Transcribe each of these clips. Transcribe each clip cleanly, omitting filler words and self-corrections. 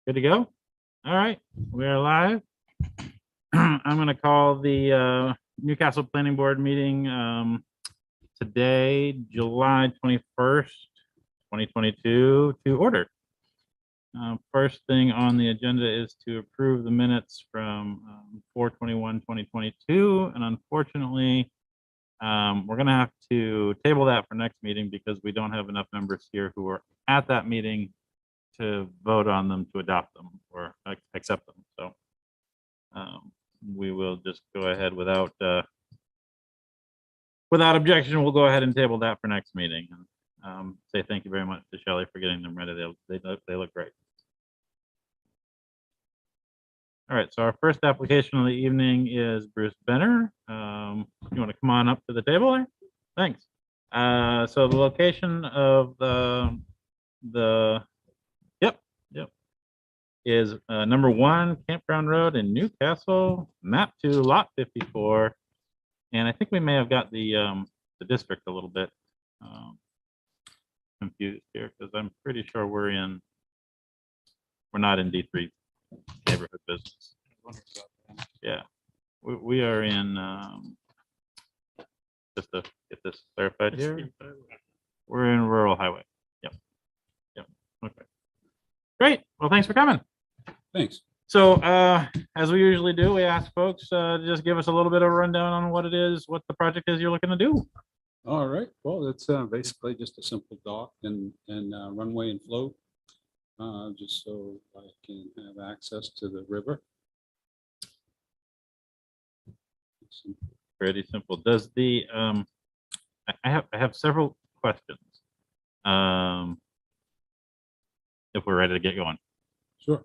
Good to go? All right, we are live. I'm going to call the Newcastle Planning Board meeting today, July 21st, 2022, to order. First thing on the agenda is to approve the minutes from 4/21/2022, and unfortunately, we're going to have to table that for next meeting because we don't have enough members here who are at that meeting to vote on them, to adopt them or accept them. So we will just go ahead without objection. We'll go ahead and table that for next meeting. And say thank you very much to Shelley for getting them ready. They look great. All right, so our first application of the evening is Bruce Benner. You want to come on up to the table there? Thanks. So the location of the is number 1 Campground Road in Newcastle, map 2, lot 54. And I think we may have got the district a little bit confused here because I'm pretty sure we're not in D3 neighborhood business. Yeah, we are in just to get this clarified here. We're in rural highway. Yep. Okay. Great. Well, thanks for coming. Thanks. So as we usually do, we ask folks to just give us a little bit of a rundown on what the project is you're looking to do. All right. Well, it's basically just a simple dock and runway and float, just so I can have access to the river. Pretty simple. Does the I have several questions. If we're ready to get going. Sure.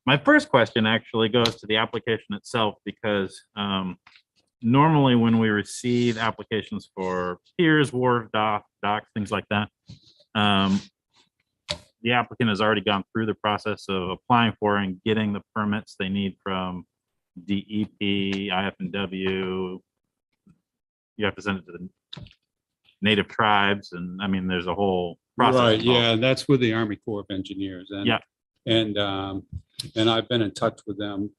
My first question actually goes to the application itself because normally when we receive applications for piers, wharf, docks, things like that, the applicant has already gone through the process of applying for and getting the permits they need from DEP, IF&W. You have to send it to the native tribes, and I mean, there's a whole process. Right. Yeah, that's with the Army Corps of Engineers, and yeah, and I've been in touch with them.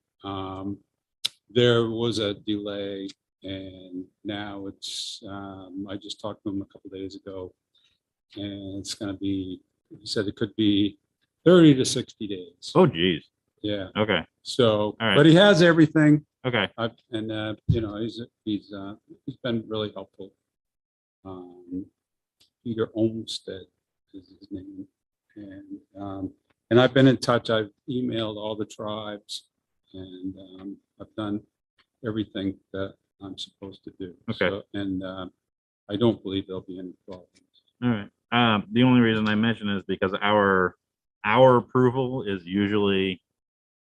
There was a delay, and now it's. I just talked to them a couple of days ago, and it's going to be. He said it could be 30 to 60 days. Oh, geez. Yeah. Okay. So, right. But he has everything. Okay. And you know, he's been really helpful. Peter Olmsted is his name, and I've been in touch. I've emailed all the tribes, and I've done everything that I'm supposed to do. Okay. So, and I don't believe there'll be any problems. All right. The only reason I mention is because our approval is usually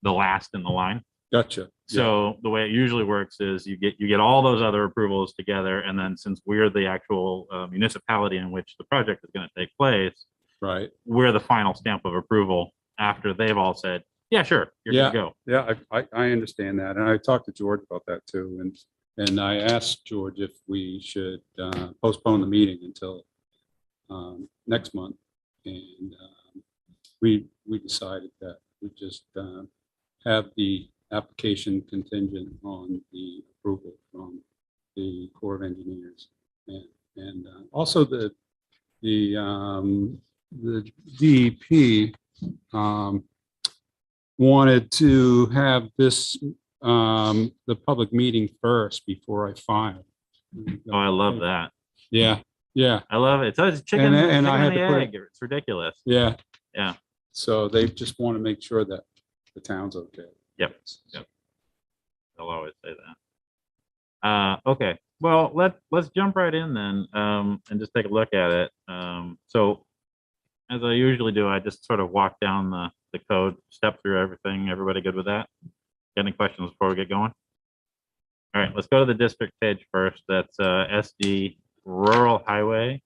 the last in the line. Gotcha. So the way it usually works is you get all those other approvals together, and then since we're the actual municipality in which the project is going to take place, right, we're the final stamp of approval after they've all said, yeah, sure, you're good to go. Yeah, I understand that, and I talked to George about that too, and I asked George if we should postpone the meeting until next month, and we decided that we just have the application contingent on the approval from the Corps of Engineers, and also the DEP wanted to have this the public meeting first before I file. Oh, I love that. Yeah. I love it. It's chicken and I had and to the put egg. It's ridiculous. Yeah. So they just want to make sure that the town's okay. Yep. They'll always say that. Okay. Well, let's jump right in then, and just take a look at it. So as I usually do, I just sort of walk down the code, step through everything. Everybody good with that? Got any questions before we get going? All right, let's go to the district page first. That's SD Rural Highway.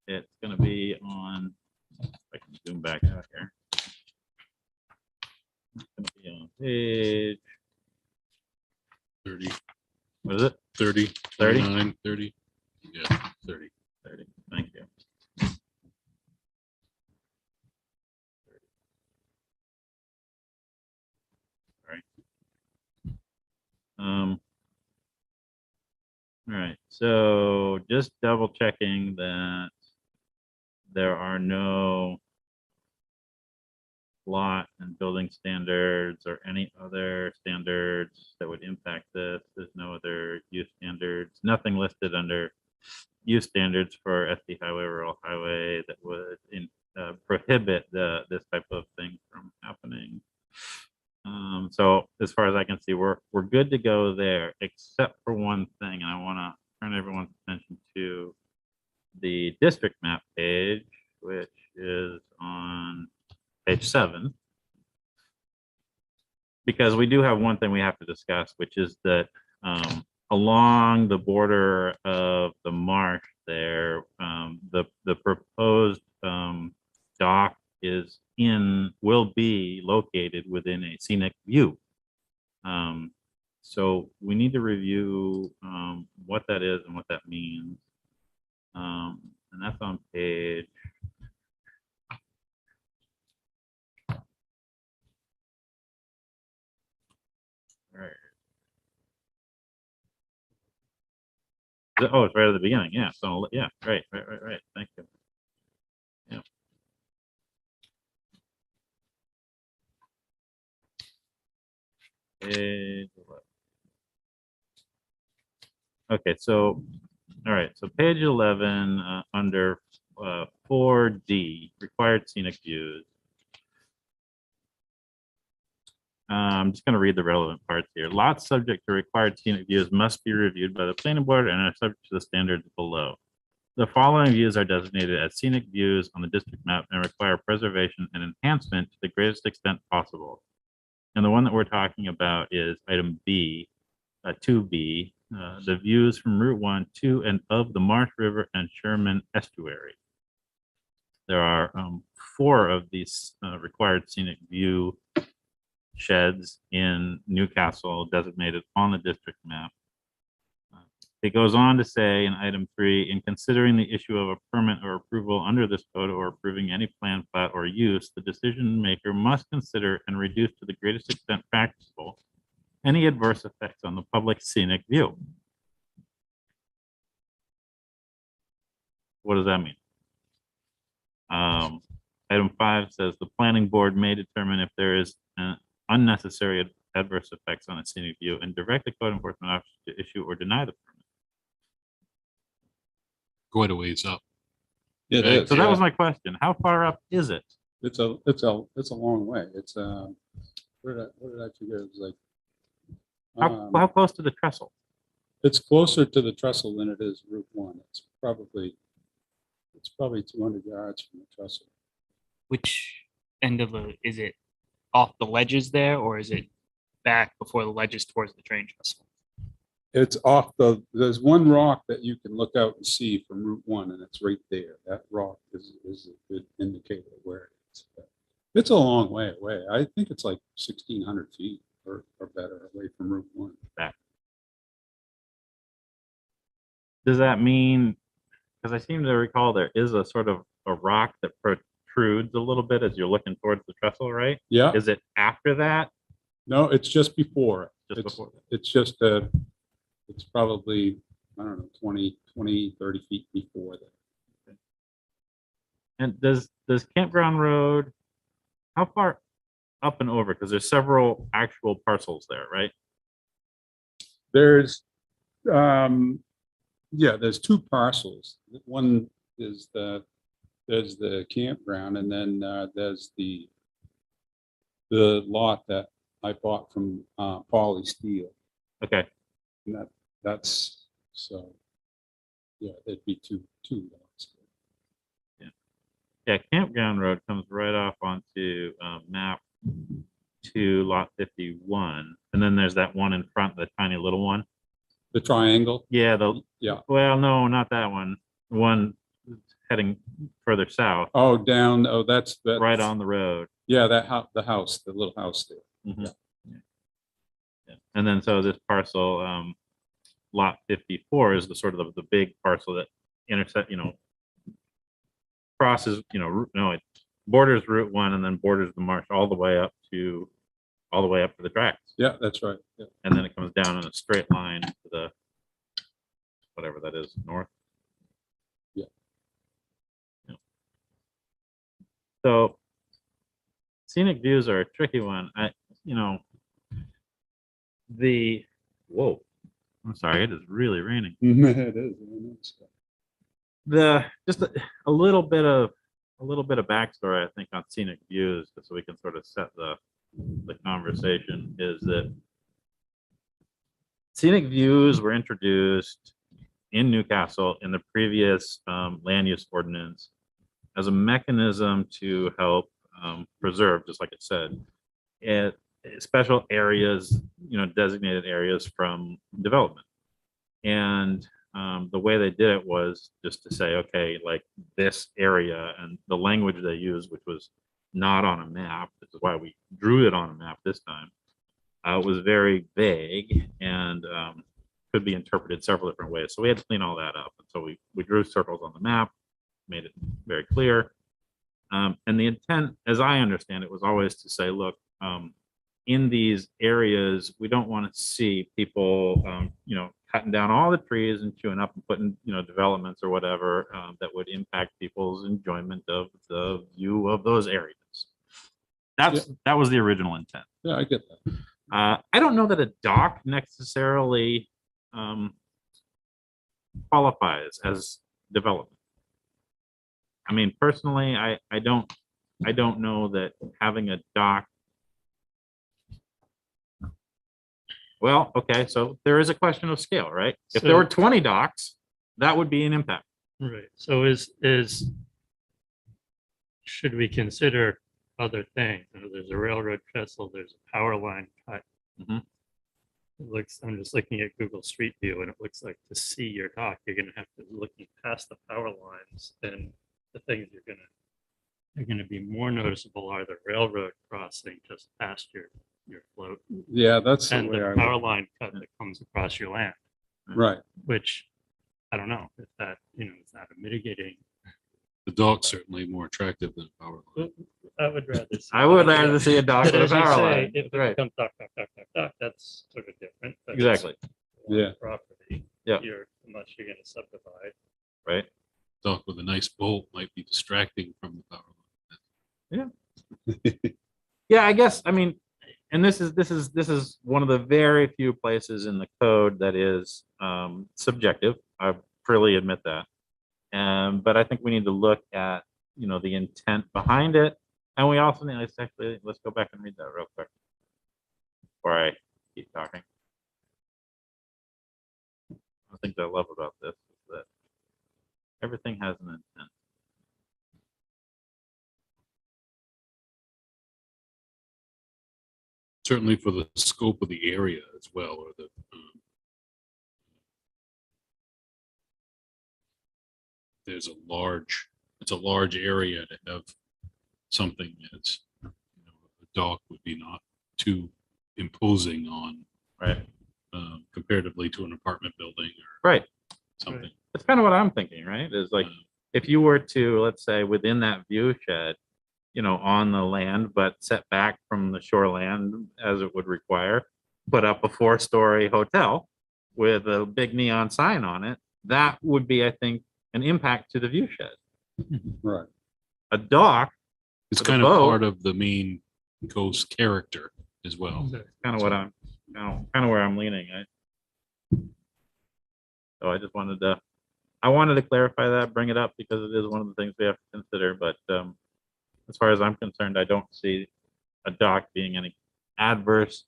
It's going to be on, if I can zoom back out here. It's going to be on page 30. What is it? 30, 29, 30. Yeah, 30. Thank you. All right, so just double checking that there are no lot and building standards or any other standards that would impact this. There's no other use standards, nothing listed under use standards for SD highway, rural highway that would prohibit this type of thing from happening. So as far as I can see, we're good to go there, except for one thing. I want to turn everyone's attention to the district map page, which is on page 7, because we do have one thing we have to discuss, which is that along the border of the marsh there, the proposed dock will be located within a scenic view. So we need to review what that is and what that means. And that's on page. Right. Oh, it's right at the beginning. Yeah. So yeah, right. Thank you. Yeah. Page 11. Okay, so all right, so page 11 under 4D, required scenic views. I'm just going to read the relevant parts here. Lots subject to required scenic views must be reviewed by the planning board and are subject to the standards below. The following views are designated as scenic views on the district map and require preservation and enhancement to the greatest extent possible. And the one that we're talking about is item B, 2B, the views from Route 1 to and of the Marsh River and Sherman Estuary. There are 4 of these required scenic view sheds in Newcastle designated on the district map. It goes on to say in item 3, in considering the issue of a permit or approval under this code or approving any plan, plat, or use, the decision maker must consider and reduce to the greatest extent practicable any adverse effects on the public scenic view. What does that mean? Item 5 says the planning board may determine if there is an unnecessary adverse effects on a scenic view and direct the code enforcement officer to issue or deny the permit. Quite a ways up. Yeah, Right. So that was my question. How far up is it? It's a long way. It's what did I figure? It was like How close to the trestle? it's closer to the trestle than it is Route 1. It's probably 200 yards from the trestle. Which end of is it off the ledges there, or is it back before the ledges towards the train trestle? It's there's one rock that you can look out and see from Route 1, and it's right there. That rock is a good indicator of where it is. But it's a long way away. I think it's like 1,600 feet or better away from Route 1. Back. Does that mean, because I seem to recall there is a sort of a rock that protrudes a little bit as you're looking towards the trestle, right? Yeah. Is it after that? No, it's just before it. Just before that? It's just it's probably, I don't know, 20, 30 feet before that. And does Campground Road, how far up and over? Because there's several actual parcels there, right? There's, there's 2 parcels. One is there's the campground, and then there's the lot that I bought from Pauly Steel. Okay. And that's so, yeah, there'd be two lots. Yeah, Campground Road comes right off onto map 2, lot 51. And then there's that one in front, the tiny little one. The triangle? Yeah, Yeah. Well, no, not that one. One heading further south, Oh, down, that's right on the road. Yeah, the house, the little house there. Mhm. Yeah. And then so this parcel, lot 54 is the sort of the big parcel that intersect, crosses, it borders Route 1 and then borders the marsh all the way up to all the way up to the tracks. Yeah, that's right. Yeah. And then it comes down in a straight line to the, whatever that is, north. Yeah. Yeah. So scenic views are a tricky one. Whoa, I'm sorry, it is really raining. It is. Just a little bit of backstory, I think, on scenic views, just so we can sort of set the conversation, is that scenic views were introduced in Newcastle in the previous land use ordinance as a mechanism to help preserve, just like it said, special areas, designated areas from development. And the way they did it was just to say, okay, like this area, and the language they used, which was not on a map, this is why we drew it on a map this time, was very vague and could be interpreted several different ways. So we had to clean all that up. And so we drew circles on the map, made it very clear. And the intent, as I understand it, was always to say, look, in these areas, we don't want to see people, cutting down all the trees and chewing up and putting, developments or whatever that would impact people's enjoyment of the view of those areas. That was the original intent. Yeah, I get that. I don't know that a dock necessarily qualifies as development. I mean, personally, I don't know that having a dock. Well, okay, so there is a question of scale, right? If there were 20 docks, that would be an impact. Right. So should we consider other things? There's a railroad trestle, there's a power line cut. Mhm. I'm just looking at Google Street View, and it looks like to see your dock, you're gonna have to looking past the power lines, and the things you're gonna be more noticeable are the railroad crossing just past your float Yeah, that's the and way the I power would. line cut that comes across your land, Right. which I don't know if that, is that a mitigating. The dog's certainly more attractive than a power line. I would rather. I would rather see a dock But with a as you power say, line. if it Right. becomes dock, that's sort of different. but it's Exactly. one Yeah. Property. Yeah. Unless you're gonna subdivide. Right. Dog with a nice bolt might be distracting from the power line. Yeah, I guess, I mean, and this is one of the very few places in the code that is subjective. I freely admit that. But I think we need to look at, the intent behind it. And we also need, let's go back and read that real quick before I keep talking. I think I love about this is that everything has an intent. Certainly for the scope of the area as well, or it's a large area to have something that's, a dock would be not too imposing on, Right. comparatively to an apartment building or Right. something. That's kind of what I'm thinking, right? Is like, if you were to, let's say, within that view shed, on the land, but set back from the shoreland as it would require, put up a 4-story hotel with a big neon sign on it, that would be, I think, an impact to the view shed. Right. A dock, It's with a kind of boat. part of the main coast character as well. kind of what I'm, kind of where I'm leaning. So I wanted to clarify that, bring it up because it is one of the things we have to consider. But as far as I'm concerned, I don't see a dock being any adverse.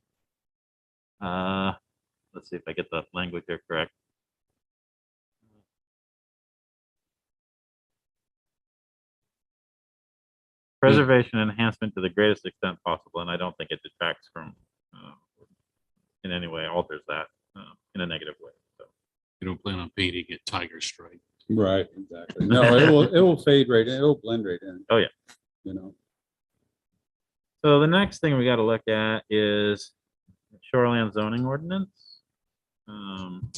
Let's see if I get the language here correct. Preservation and enhancement to the greatest extent possible, and I don't think it detracts from, in any way alters that in a negative way. So. You don't plan on painting it tiger stripe. Right, exactly. No, it will fade right in. It'll blend right in. Oh, yeah. So the next thing we got to look at is shoreline zoning ordinance. And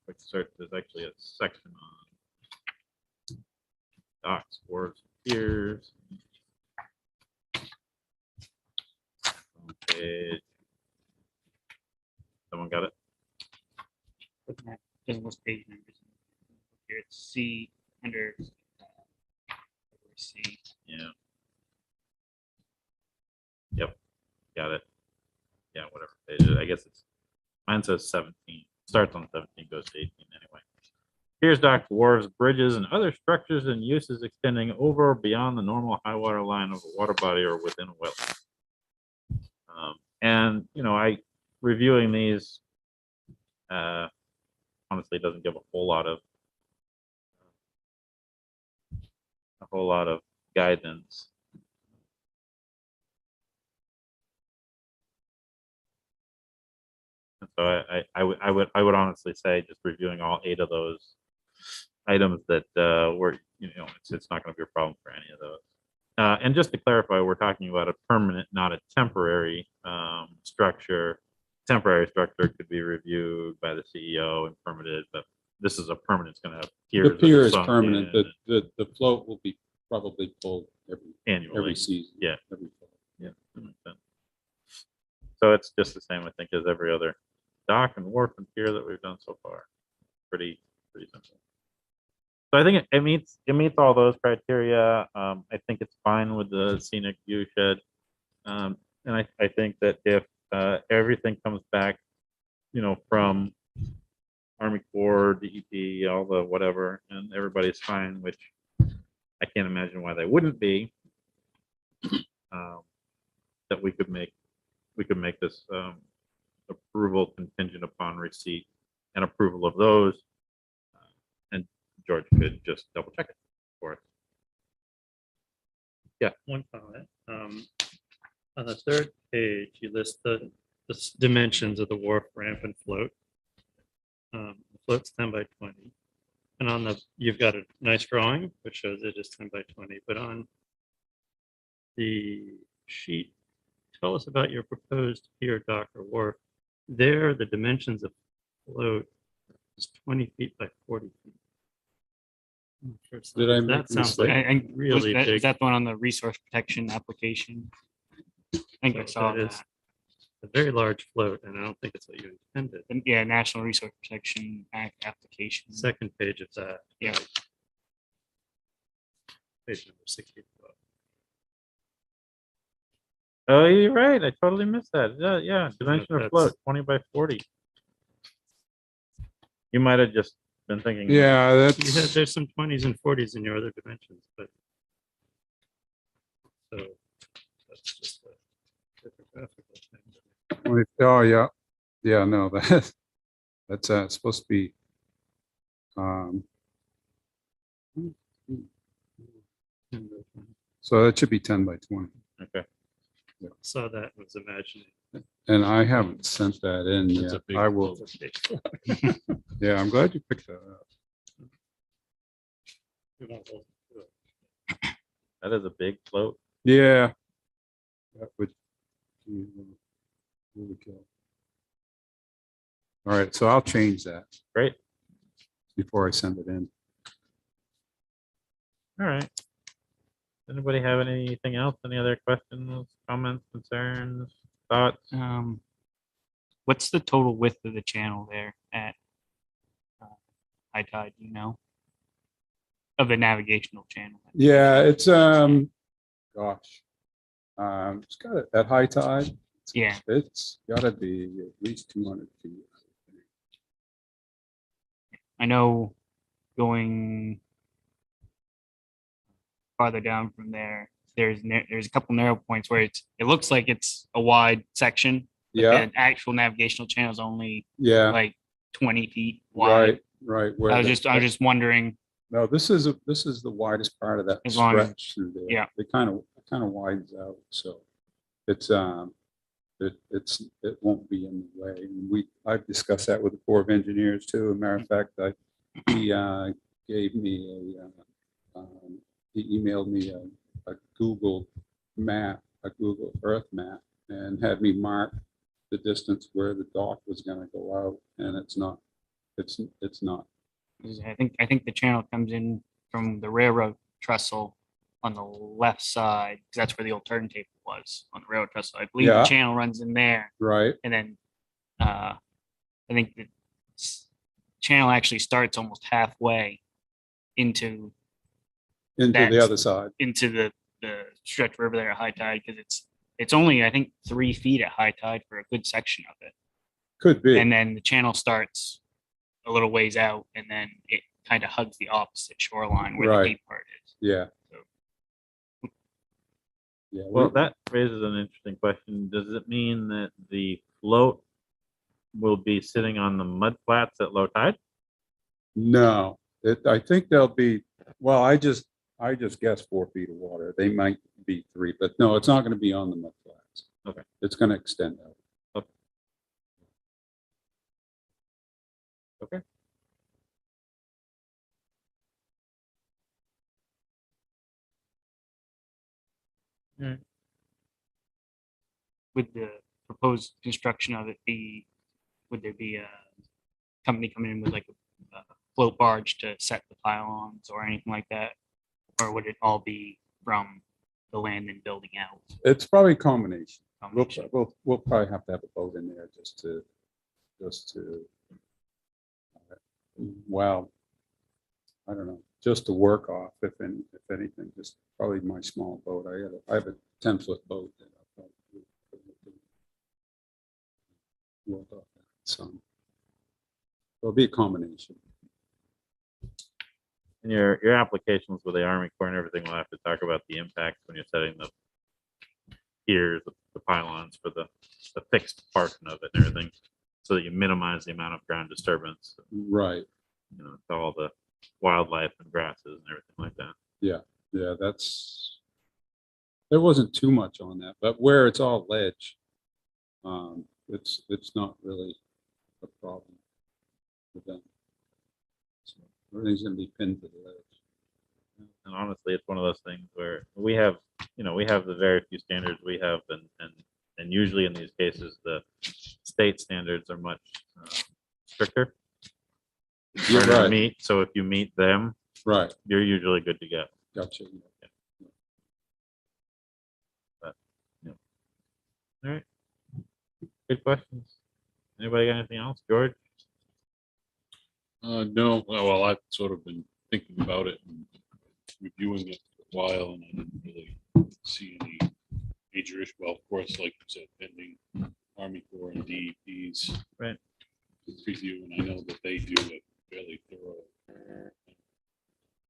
quick search, there's actually a section on docks, wharves, piers. page. Someone got it? Doesn't list page numbers. Here it's C under C. Yeah. Yep, got it. Yeah, whatever page it is. I guess it's, mine says 17. Starts on 17, goes to 18 anyway. Piers, docks, wharves, bridges, and other structures and uses extending over or beyond the normal high water line of a water body or within a wetland. And, you know, reviewing these, honestly doesn't give a whole lot of guidance. And so I would honestly say just reviewing all 8 of those items that were, you know, it's not going to be a problem for any of those. And just to clarify, we're talking about a permanent, not a temporary structure. Temporary structure could be reviewed by the CEO and permitted, but this is a permanent. It's going to have piers. The pier is sunk permanent. in The float will be probably pulled annually. every season. Yeah. Every fall. Yeah, that makes sense. So it's just the same, I think, as every other dock and wharf and pier that we've done so far. Pretty simple. So I think it meets all those criteria. I think it's fine with the scenic view shed. And I think that if everything comes back, you know, from Army Corps, DEP, all the whatever, and everybody's fine, which I can't imagine why they wouldn't be, that we could make this approval contingent upon receipt and approval of those. And George could just double check it for us. Yeah. One comment. On the third page, you list the dimensions of the wharf, ramp, and float. The float's 10 by 20. And on you've got a nice drawing, which shows it is 10 by 20. But on the sheet, tell us about your proposed pier, dock, or wharf. There, the dimensions of float is 20 feet by 40 feet. Did I make That a sounds mistake? like really Is big. that the one on the resource protection application? I think I saw That is that. a very large float, and I don't think it's what you intended. Yeah, National Resource Protection Act application. Second page of that. Yeah. Page number 60. Oh, you're right. I totally missed that. Yeah. Dimension of that's- float, 20 by 40. You might have just been thinking. Yeah, Yeah, there's some 20s and 40s in your other dimensions, but so that's just a typographical thing. oh, yeah. Yeah, no, that's supposed to be, so that should be 10 by 20. Okay. Saw that and was imagining. And I haven't sent that in That's a yet. big I will. It's a big float. Yeah, I'm glad you picked that up. We won't hold it to it. That is a big float. Yeah. That would be really cool. All right, so I'll change that Great. before I send it in. All right. Anybody have anything else? Any other questions, comments, concerns, thoughts? What's the total width of the channel there at high tide, you know? Of the navigational channel? Yeah, it's gosh. It's got it at high tide. Yeah. It's gotta be at least 200 feet. I know going farther down from there, there's a couple narrow points where it looks like it's a wide section. But Yeah, the actual navigational channel is only yeah, like 20 feet wide. right. where I was the- just wondering. No, this is the widest part of that As long as- stretch through there. yeah. It kind of widens out, so it's it won't be in the way. And I've discussed that with the Corps of Engineers too. As a matter of fact, he gave me he emailed me a Google map, a Google Earth map, and had me mark the distance where the dock was going to go out, and it's not. I think the channel comes in from the railroad trestle on the left side, because that's where the old turntable was on the railroad trestle. I believe Yeah. the channel runs in there, Right, and then I think the channel actually starts almost halfway into into the That's- other side. the stretch river there at high tide, because it's only, I think, 3 feet at high tide for a good section of it. Could be. And then the channel starts a little ways out, and then it kind of hugs the opposite shoreline where Right. the deep part is. Yeah. So- Yeah. Well, that raises an interesting question. Does it mean that the float will be sitting on the mud flats at low tide? No, I think there'll be, well, I just guess 4 feet of water. They might be 3, but no, it's not going to be on the mud flats. Okay. It's going to extend out. Okay. Would the proposed construction of it would there be a company coming in with like a float barge to set the pylons or anything like that? Or would it all be from the land and building out? It's probably a combination. Combination? We'll probably have to have a boat in there just to, well, I don't know, just to work off, if anything, just probably my small boat. I have a 10-foot boat that I'll probably work off that. So it'll be a combination. In your applications with the Army Corps and everything, we'll have to talk about the impacts when you're setting the piers, the pylons for the fixed portion of it and everything, so that you minimize the amount of ground disturbance, Right. you know, to all the wildlife and grasses and everything like that. Yeah, there wasn't too much on that, but where it's all ledge, it's not really a problem with them. So everything's gonna be pinned to the ledge. And honestly, it's one of those things where we have the very few standards we have, and usually in these cases, the state standards are much stricter. You're Harder to right. meet. So if you meet them, Right, you're usually good to go. gotcha. All right. Good questions. Anybody got anything else, George? No, well, I've sort of been thinking about it and reviewing it for a while, and I didn't really see any major issue. Well, of course, like you said, pending Army Corps and DEP's Right. review, and I know that they do a fairly thorough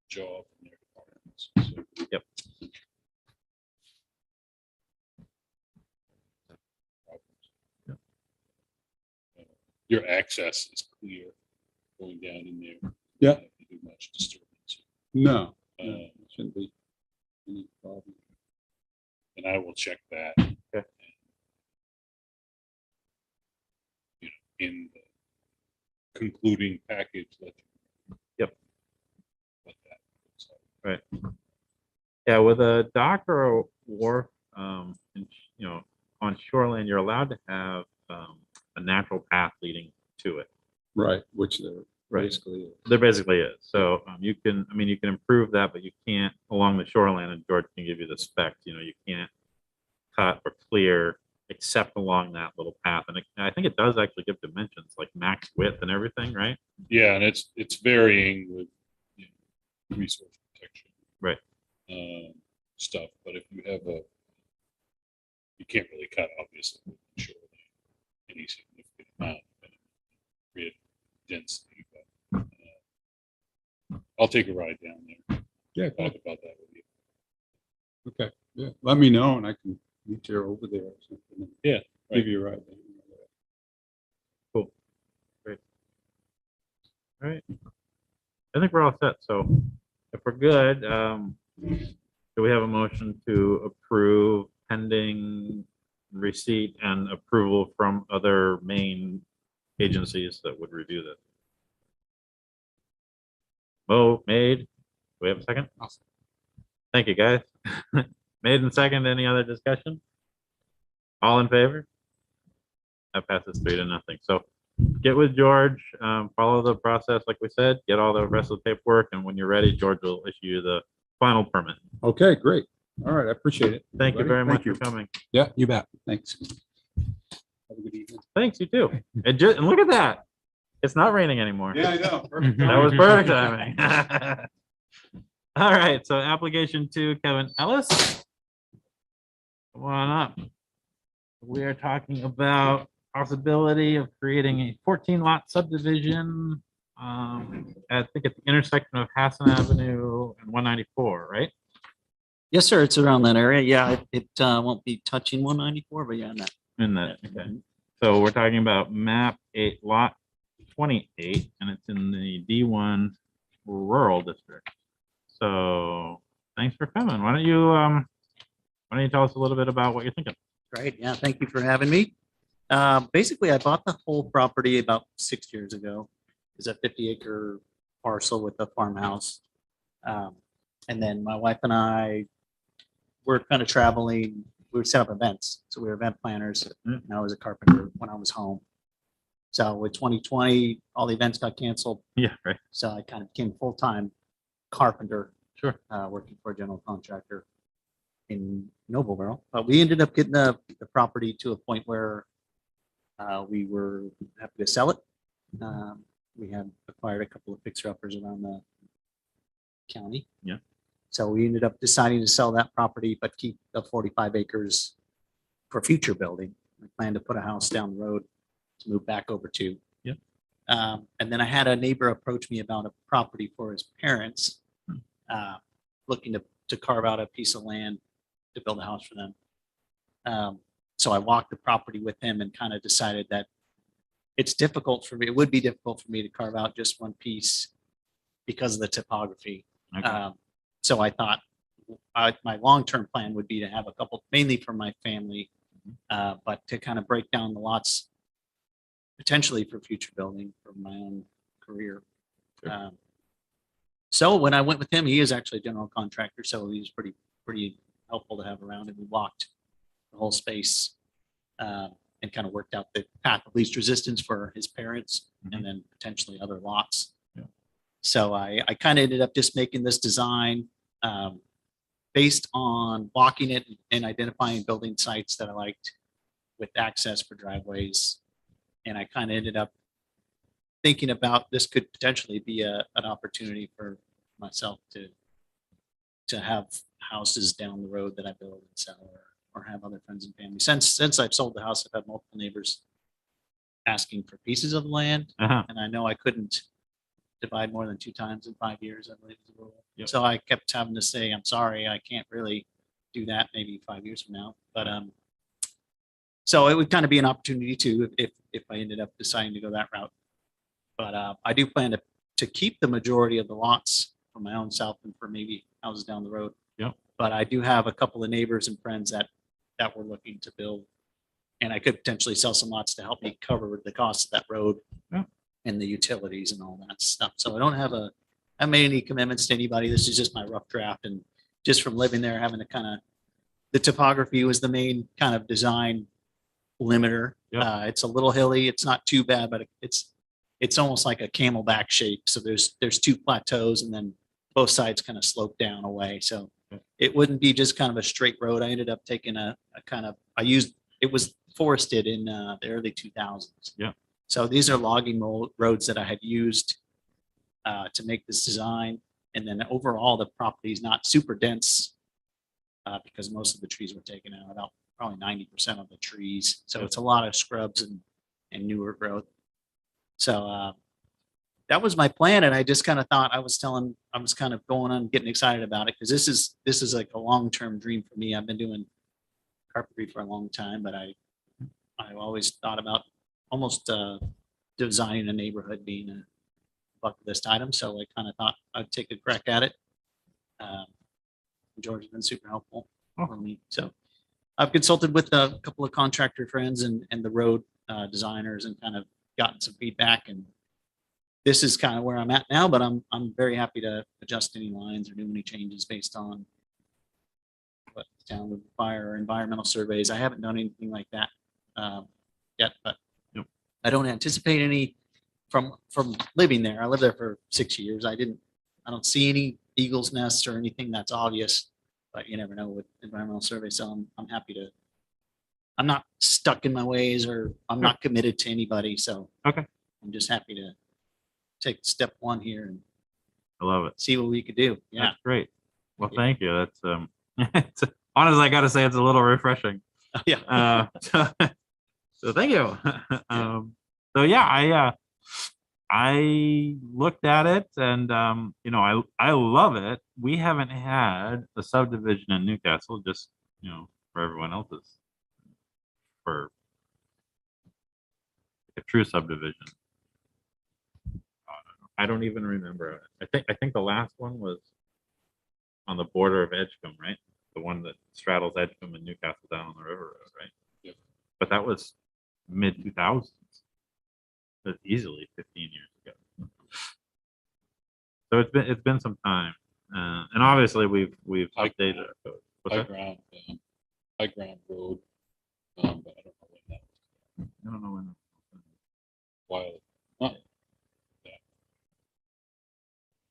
job in their departments. So, Yep. Your access is clear going down in there. Yeah. Not too much disturbance. No, Uh, shouldn't be any problem. And I will check that. Okay. You know, in the concluding package. Yep. What that looks like. Yeah, with a dock or a wharf, on shoreline, you're allowed to have a natural path leading to it. Right, which there Right. basically is. There basically is. So you can improve that, but you can't along the shoreline. And George can give you the specs. You can't cut or clear except along that little path. And I think it does actually give dimensions like max width and everything, right? Yeah, and it's varying with resource protection. Right. Stuff, but if you have you can't really cut obviously shoreline any significant amount of create density, but I'll take a ride down there. Yeah, Talk about that with you. okay, yeah, let me know and I can meet you over there or something. and Yeah, right. Give you a ride. Cool. Great. All right. I think we're all set. So if we're good, do we have a motion to approve pending receipt and approval from other main agencies that would review this? Made. Do we have a second? Thank you, guys. Made and second. Any other discussion? All in favor? That passes 3-0. So get with George, follow the process like we said, get all the rest of the paperwork, and when you're ready, George will issue you the final permit. Okay, great. All right, I appreciate it. Thank you everybody. very much Thank you. for coming. Yeah, you bet. Thanks. Have a good evening. Thanks, you too. And look at that. It's not raining anymore. Yeah, I know. Perfect That was timing. perfect timing. All right, so application to Kevin Ellis. Come on up. We are talking about possibility of creating a 14 lot subdivision. I think at the intersection of Hassan Avenue and 194, right? Yes, sir. It's around that area. Yeah, it won't be touching 194, but yeah, that. In that, okay. So we're talking about map 8 lot 28, and it's in the D1 rural district. So thanks for coming. Why don't you tell us a little bit about what you're thinking? Great. Yeah, thank you for having me. Basically, I bought the whole property about 6 years ago. It's a 50-acre parcel with a farmhouse. And then my wife and I were kind of traveling. We would set up events. So we were event planners. And I was a carpenter when I was home. So with 2020, all the events got canceled. Yeah, right. So I kind of became full-time carpenter, Sure. working for a general contractor in Noblesville. But we ended up getting the property to a point where we were happy to sell it. We had acquired a couple of fixer-uppers around the county. Yeah. So we ended up deciding to sell that property, but keep the 45 acres for future building. I plan to put a house down the road to move back over to. Yeah. And then I had a neighbor approach me about a property for his parents, looking to carve out a piece of land to build a house for them. So I walked the property with him and kind of decided that it's difficult for me. It would be difficult for me to carve out just one piece because of the topography. Okay. So I thought my long-term plan would be to have a couple, mainly for my family, but to kind of break down the lots potentially for future building for my own career. Sure. So when I went with him, he is actually a general contractor, so he was pretty helpful to have around, and we walked the whole space and kind of worked out the path of least resistance for his parents and then potentially other lots. Yeah. So I kind of ended up just making this design based on walking it and identifying building sites that I liked with access for driveways. And I kind of ended up thinking about this could potentially be an opportunity for myself to have houses down the road that I build and sell or have other friends and family. Since I've sold the house, I've had multiple neighbors asking for pieces of the land. Uh-huh. And I know I couldn't divide more than 2 times in 5 years, I believe is the rule. Yep. So I kept having to say, I'm sorry, I can't really do that maybe 5 years from now. But so it would kind of be an opportunity too if I ended up deciding to go that route. But I do plan to keep the majority of the lots for my own self and for maybe houses down the road. Yep. But I do have a couple of neighbors and friends that were looking to build. And I could potentially sell some lots to help me cover the cost of that road. Yeah. And the utilities and all that stuff. So I don't have I made any commitments to anybody. This is just my rough draft. And just from living there, having to kind of, the topography was the main kind of design limiter. Yeah. It's a little hilly. It's not too bad, but it's almost like a camelback shape. So there's 2 plateaus and then both sides kind of slope down away. So it wouldn't be just kind of a straight road. I ended up taking it was forested in the early 2000s. Yeah. So these are logging roads that I had used to make this design. And then overall, the property is not super dense because most of the trees were taken out, about probably 90% of the trees. So it's a lot of scrubs and newer growth. So that was my plan. And I just kind of thought I was kind of going on getting excited about it because this is like a long-term dream for me. I've been doing carpentry for a long time, but I always thought about almost designing a neighborhood being a bucket list item. So I kind of thought I'd take a crack at it. George has been super helpful for me. So I've consulted with a couple of contractor friends and the road designers and kind of gotten some feedback. And this is kind of where I'm at now, but I'm very happy to adjust any lines or do any changes based on what the town would require or environmental surveys. I haven't done anything like that yet, but I don't anticipate any from living there. I lived there for 6 years. I don't see any eagle's nests or anything that's obvious, but you never know with environmental survey. So I'm happy to, I'm not stuck in my ways or I'm not committed to anybody. So Okay. I'm just happy to take step one here and I love it. see what we could do. Yeah. That's great. Well, Yeah. thank you. That's it's, honestly, I got to say it's a little refreshing. Yeah. So thank you. So yeah, I looked at it and you know, I love it. We haven't had a subdivision in Newcastle, just you know, for everyone else's, for a true subdivision. I don't even remember. I think the last one was on the border of Edgecombe, right? The one that straddles Edgecombe and Newcastle down on the river road, right? Yep. But that was mid 2000s. That's easily 15 years ago. So it's been some time, and obviously we've High updated ground. our code. What's High that? ground, high ground road. But I don't know when that was. I don't know when. While, not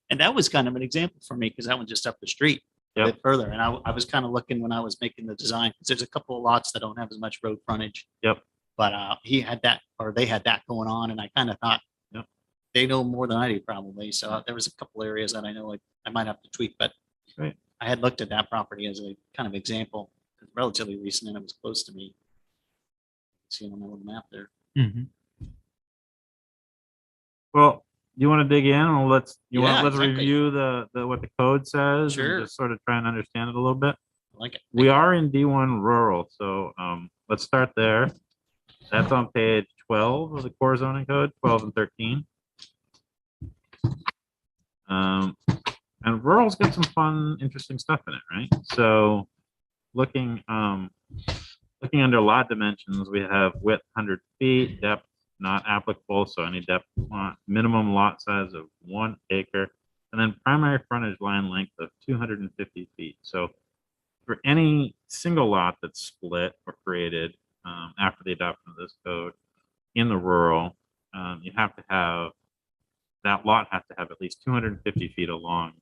And that was kind of an example for me because that one's just up the street a Yep. bit further. And I was kind of looking when I was making the design, because there's a couple of lots that don't have as much road frontage. Yep. But he had that, or they had that going on, and I kind of thought, Yep. they know more than I do probably. So there was a couple areas that I know I might have to tweak, but Right. I had looked at that property as a kind of example, relatively recent, and it was close to me. See on my little map there. Well, you want to dig in, and let's Yeah, let's exactly. review the what the code says, Sure. and just sort of try and understand it a little bit. I like it. We are in D1 rural, so let's start there. That's on page 12 of the core zoning code, 12 and 13. And rural's got some fun, interesting stuff in it, right? So looking under lot dimensions, we have width 100 feet, depth not applicable, so any depth lot, minimum lot size of 1 acre, and then primary frontage line length of 250 feet. So for any single lot that's split or created after the adoption of this code in the rural, you have to have, that lot has to have at least 250 feet along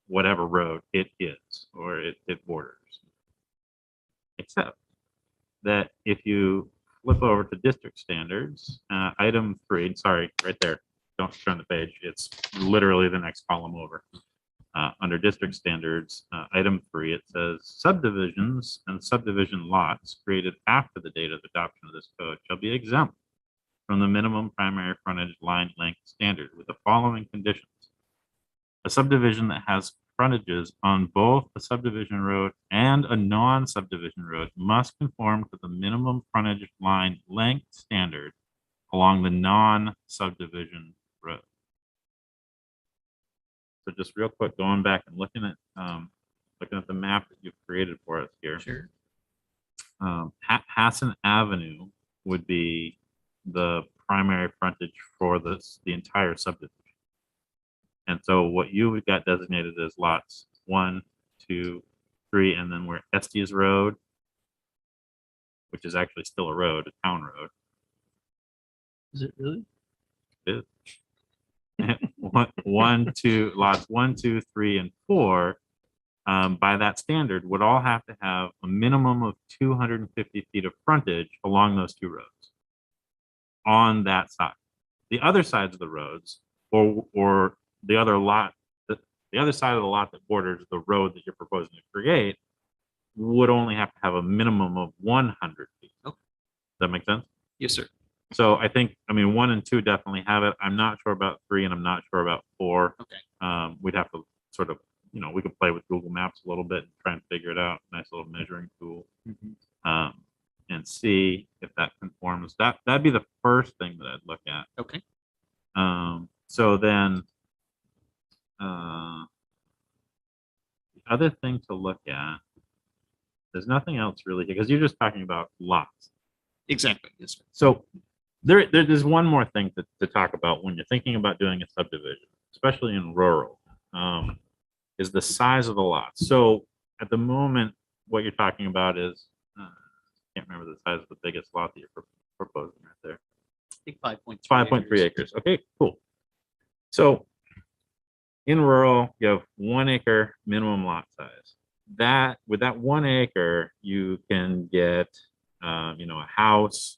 whatever road it is or it borders. Except that if you flip over to district standards, item 3, sorry, right there, don't turn the page, it's literally the next column over. Under district standards, item 3, it says subdivisions and subdivision lots created after the date of adoption of this code shall be exempt from the minimum primary frontage line length standard with the following conditions. A subdivision that has frontages on both a subdivision road and a non-subdivision road must conform to the minimum frontage line length standard along the non-subdivision road. So just real quick, going back and looking at the map that you've created for us here. Sure. Hassan Avenue would be the primary frontage for the entire subdivision. And so what you got designated as lots 1, 2, 3, and then where Estes Road, which is actually still a road, a town road. Is it really? It is. Lots 1, 2, 3, and 4, by that standard, would all have to have a minimum of 250 feet of frontage along those two roads on that side. The other sides of the roads, or the other lot, the other side of the lot that borders the road that you're proposing to create, would only have to have a minimum of 100 feet. Okay. Does that make sense? Yes, sir. So I think, 1 and 2 definitely have it. I'm not sure about 3, and I'm not sure about 4. Okay. We'd have to sort of, we could play with Google Maps a little bit and try and figure it out. Nice little measuring tool. And see if that conforms. That'd be the first thing that I'd look at. Okay. So then, the other thing to look at, there's nothing else really, because you're just talking about lots. Exactly. Yes, sir. So there's one more thing to talk about when you're thinking about doing a subdivision, especially in rural, is the size of the lot. So at the moment, what you're talking about is, can't remember the size of the biggest lot that you're proposing right there. I think 5.3. 5.3 acres. Okay, cool. So in rural, you have 1 acre minimum lot size. that with that 1 acre, you can get, a house,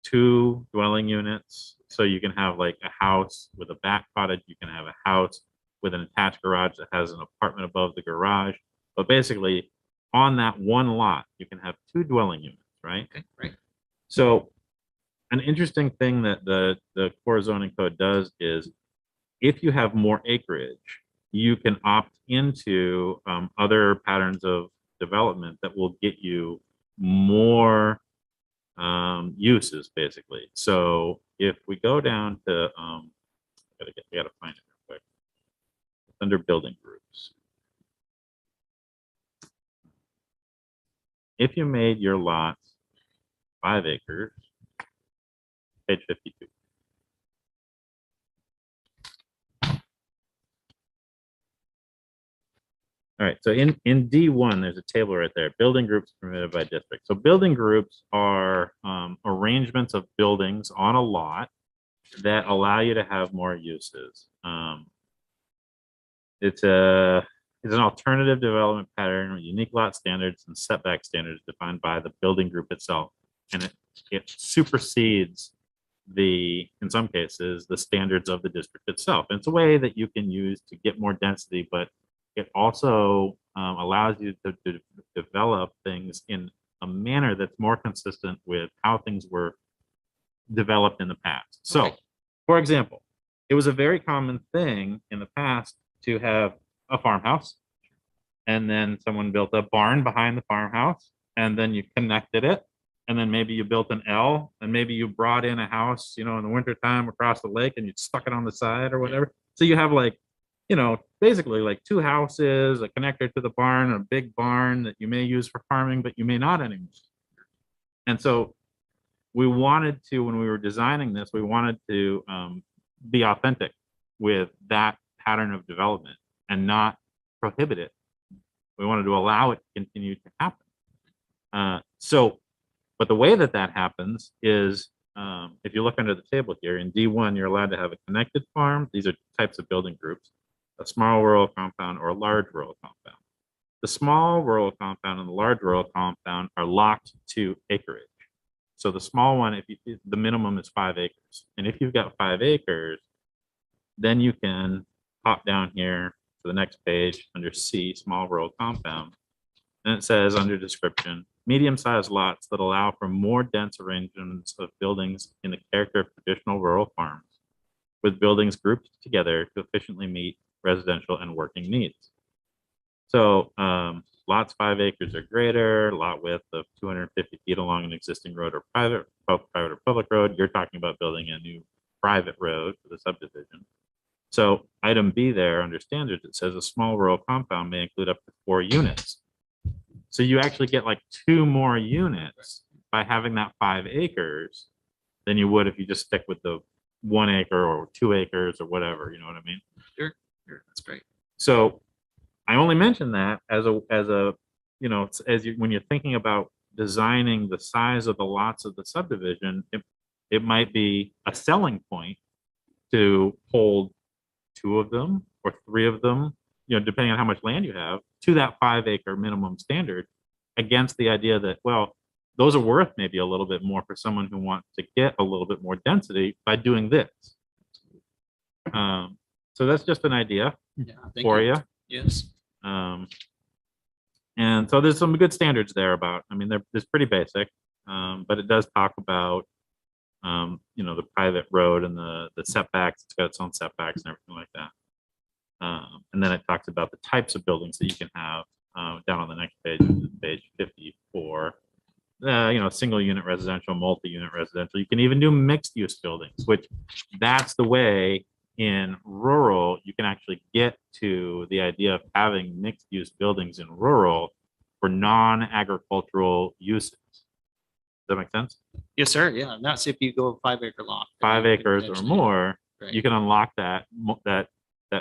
2 dwelling units. So you can have like a house with a back cottage. You can have a house with an attached garage that has an apartment above the garage. But basically, on that one lot, you can have 2 dwelling units, right? Okay, right. So an interesting thing that the core zoning code does is if you have more acreage, you can opt into other patterns of development that will get you more uses, basically. So if we go down to, I gotta find it real quick. It's under building groups. If you made your lots 5 acres, page 52. All right, so in D1, there's a table right there, building groups permitted by district. So building groups are arrangements of buildings on a lot that allow you to have more uses. It's an alternative development pattern with unique lot standards and setback standards defined by the building group itself. And it supersedes in some cases, the standards of the district itself. And it's a way that you can use to get more density, but it also allows you to develop things in a manner that's more consistent with how things were developed in the past. So, Okay. for example, it was a very common thing in the past to have a farmhouse, and then someone built a barn behind the farmhouse, and then you connected it, and then maybe you built an L, and maybe you brought in a house, in the wintertime across the lake, and you stuck it on the side or whatever. So you have like, basically like 2 houses, a connector to the barn, a big barn that you may use for farming, but you may not anymore. And so we wanted to, when we were designing this, we wanted to be authentic with that pattern of development and not prohibit it. We wanted to allow it to continue to happen. But the way that happens is, if you look under the table here, in D1, you're allowed to have a connected farm. These are types of building groups, a small rural compound or a large rural compound. The small rural compound and the large rural compound are locked to acreage. So the small one, the minimum is 5 acres. And if you've got 5 acres, then you can pop down here to the next page under C, small rural compound. And it says under description, medium-sized lots that allow for more dense arrangements of buildings in the character of traditional rural farms, with buildings grouped together to efficiently meet residential and working needs. So lots 5 acres or greater, lot width of 250 feet along an existing road or private or public road. You're talking about building a new private road for the subdivision. So item B there under standards, it says a small rural compound may include up to 4 units. So you actually get like 2 more units by having that 5 acres than you would if you just stick with the 1 acre or 2 acres or whatever, you know what I mean? Sure, that's great. So I only mention that as when you're thinking about designing the size of the lots of the subdivision, it might be a selling point to hold 2 of them or 3 of them, depending on how much land you have, to that 5 acre minimum standard, against the idea that, well, those are worth maybe a little bit more for someone who wants to get a little bit more density by doing this. So that's just an idea Yeah, thank for you. Yes. And so there's some good standards there about, it's pretty basic, but it does talk about, the private road and the setbacks. It's got its own setbacks and everything like that. And then it talks about the types of buildings that you can have down on the next page, page 54. Single unit residential, multi-unit residential. You can even do mixed use buildings, which that's the way in rural, you can actually get to the idea of having mixed use buildings in rural for non-agricultural uses. Does that make sense? Yes, sir. Yeah. And that's if you go 5 acre lot. 5 acres or more, Right. you can unlock that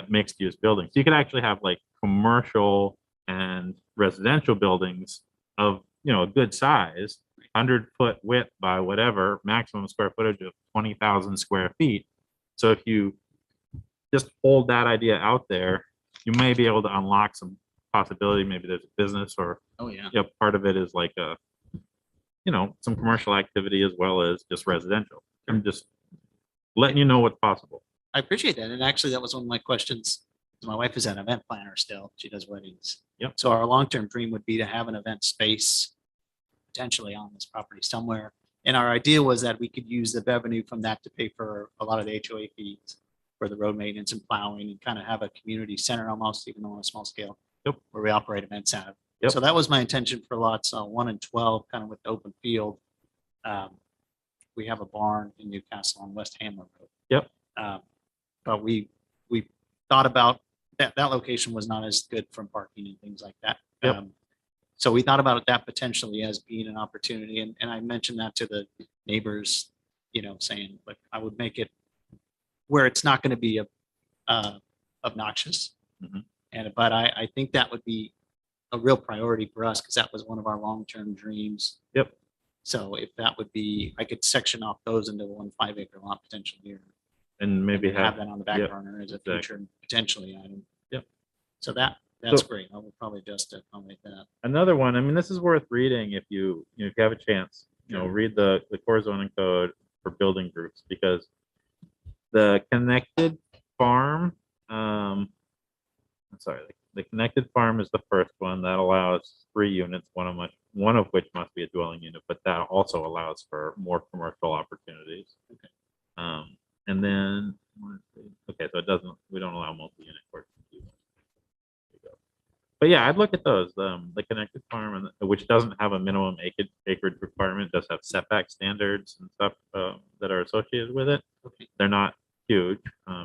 mixed use building. So you can actually have like commercial and residential buildings of, a good size, 100-foot width by whatever, maximum square footage of 20,000 square feet. So if you just hold that idea out there, you may be able to unlock some possibility. Maybe there's a business or, Oh, yeah. part of it is like a, some commercial activity as well as just residential. I'm just letting you know what's possible. I appreciate that. And actually, that was one of my questions. My wife is an event planner still. She does weddings. Yep. So our long-term dream would be to have an event space potentially on this property somewhere. And our idea was that we could use the revenue from that to pay for a lot of the HOA fees for the road maintenance and plowing and kind of have a community center almost, even though on a small scale. Yep. Where we operate events out of. Yep. So that was my intention for lots 1 and 12, kind of with the open field. We have a barn in Newcastle on West Hamlet Road. Yep. But we thought about that location was not as good from parking and things like that. Yep. So we thought about that potentially as being an opportunity. And I mentioned that to the neighbors, saying, like, I would make it where it's not going to be obnoxious. Mhm. But I think that would be a real priority for us because that was one of our long-term dreams. Yep. So if that would be, I could section off those into 1 5-acre lot potentially here. And maybe And have, that on the back yep, burner as a exactly. future potentially item. Yep. So that's So- great. I will probably just accommodate that. another one. I mean, this is worth reading if if you have a chance, read the core zoning code for building groups, because the connected farm, I'm sorry, the connected farm is the first one that allows 3 units, one of which must be a dwelling unit, but that also allows for more commercial opportunities. Okay. And then, okay, so we don't allow multi-unit courts. But yeah, I'd look at those. The connected farm, which doesn't have a minimum acreage requirement, does have setback standards and stuff that are associated with it. Okay. They're not huge.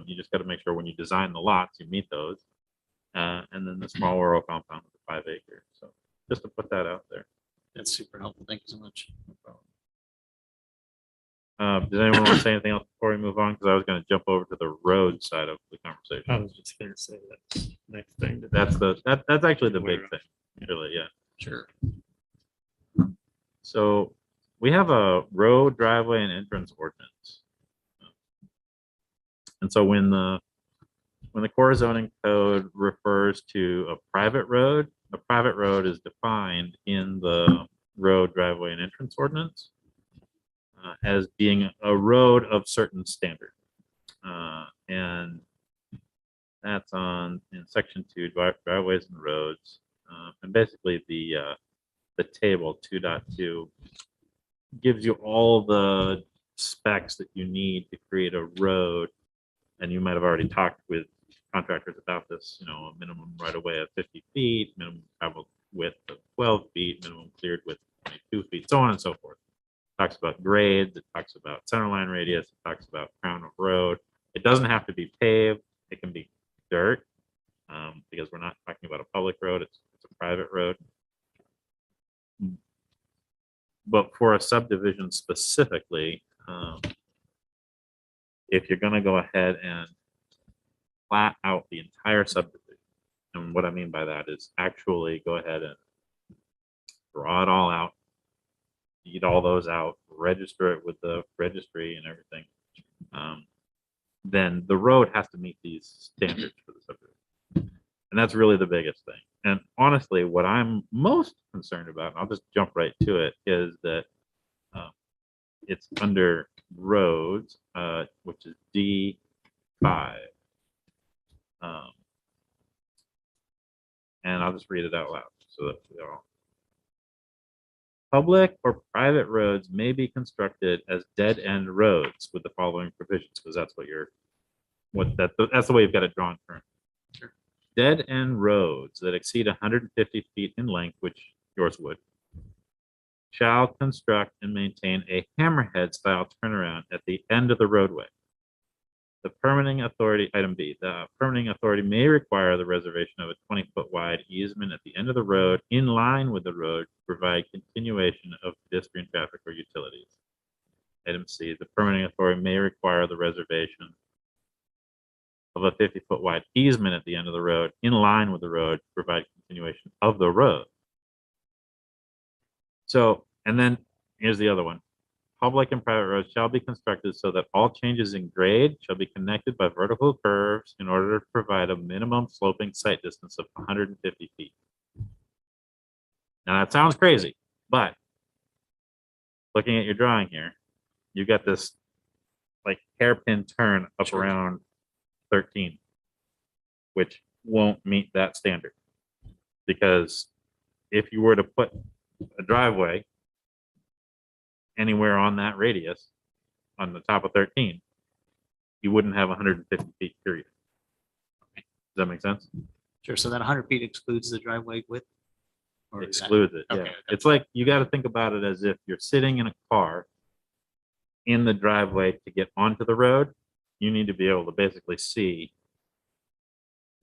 You just got to make sure when you design the lots, you meet those. And then the small rural compound with the 5 acres. So just to put that out there. That's super helpful. Thank you so much. No problem. Does anyone want to say anything else before we move on? Because I was going to jump over to the road side of the conversation. I was just gonna say that next thing. That's actually the big Aware of. thing, really. Yeah. Sure. So we have a road, driveway, and entrance ordinance. And so when the core zoning code refers to a private road is defined in the road, driveway, and entrance ordinance as being a road of certain standard. And that's in section 2, driveways and roads. And basically the table 2.2 gives you all the specs that you need to create a road. And you might have already talked with contractors about this, a minimum right of way of 50 feet, minimum travel width of 12 feet, minimum cleared width of 22 feet, so on and so forth. It talks about grades, it talks about centerline radius, it talks about crown of road. It doesn't have to be paved, it can be dirt, because we're not talking about a public road, it's a private road. But for a subdivision specifically, if you're going to go ahead and plat out the entire subdivision, and what I mean by that is actually go ahead and draw it all out, deed all those out, register it with the registry and everything, then the road has to meet these standards for the subdivision. And that's really the biggest thing. And honestly, what I'm most concerned about, and I'll just jump right to it, is that it's under roads, which is D5. And I'll just read it out loud so that we all. Public or private roads may be constructed as dead-end roads with the following provisions, because that's that's the way you've got it drawn currently. Sure. Dead-end roads that exceed 150 feet in length, which yours would, shall construct and maintain a hammerhead-style turnaround at the end of the roadway. The permitting authority, item B, the permitting authority may require the reservation of a 20-foot wide easement at the end of the road in line with the road to provide continuation of pedestrian traffic or utilities. Item C, the permitting authority may require the reservation of a 50-foot wide easement at the end of the road in line with the road to provide continuation of the road. So, and then here's the other one. public and private roads shall be constructed so that all changes in grade shall be connected by vertical curves in order to provide a minimum sloping sight distance of 150 feet. Now that sounds crazy, but looking at your drawing here, you got this like hairpin turn up Sure. around 13, which won't meet that standard. Because if you were to put a driveway anywhere on that radius on the top of 13, you wouldn't have 150 feet period. Does that make sense? Sure. So that 100 feet excludes the driveway width? Or is that- Excludes it, yeah. Okay, okay. It's like, you got to think about it as if you're sitting in a car in the driveway to get onto the road. You need to be able to basically see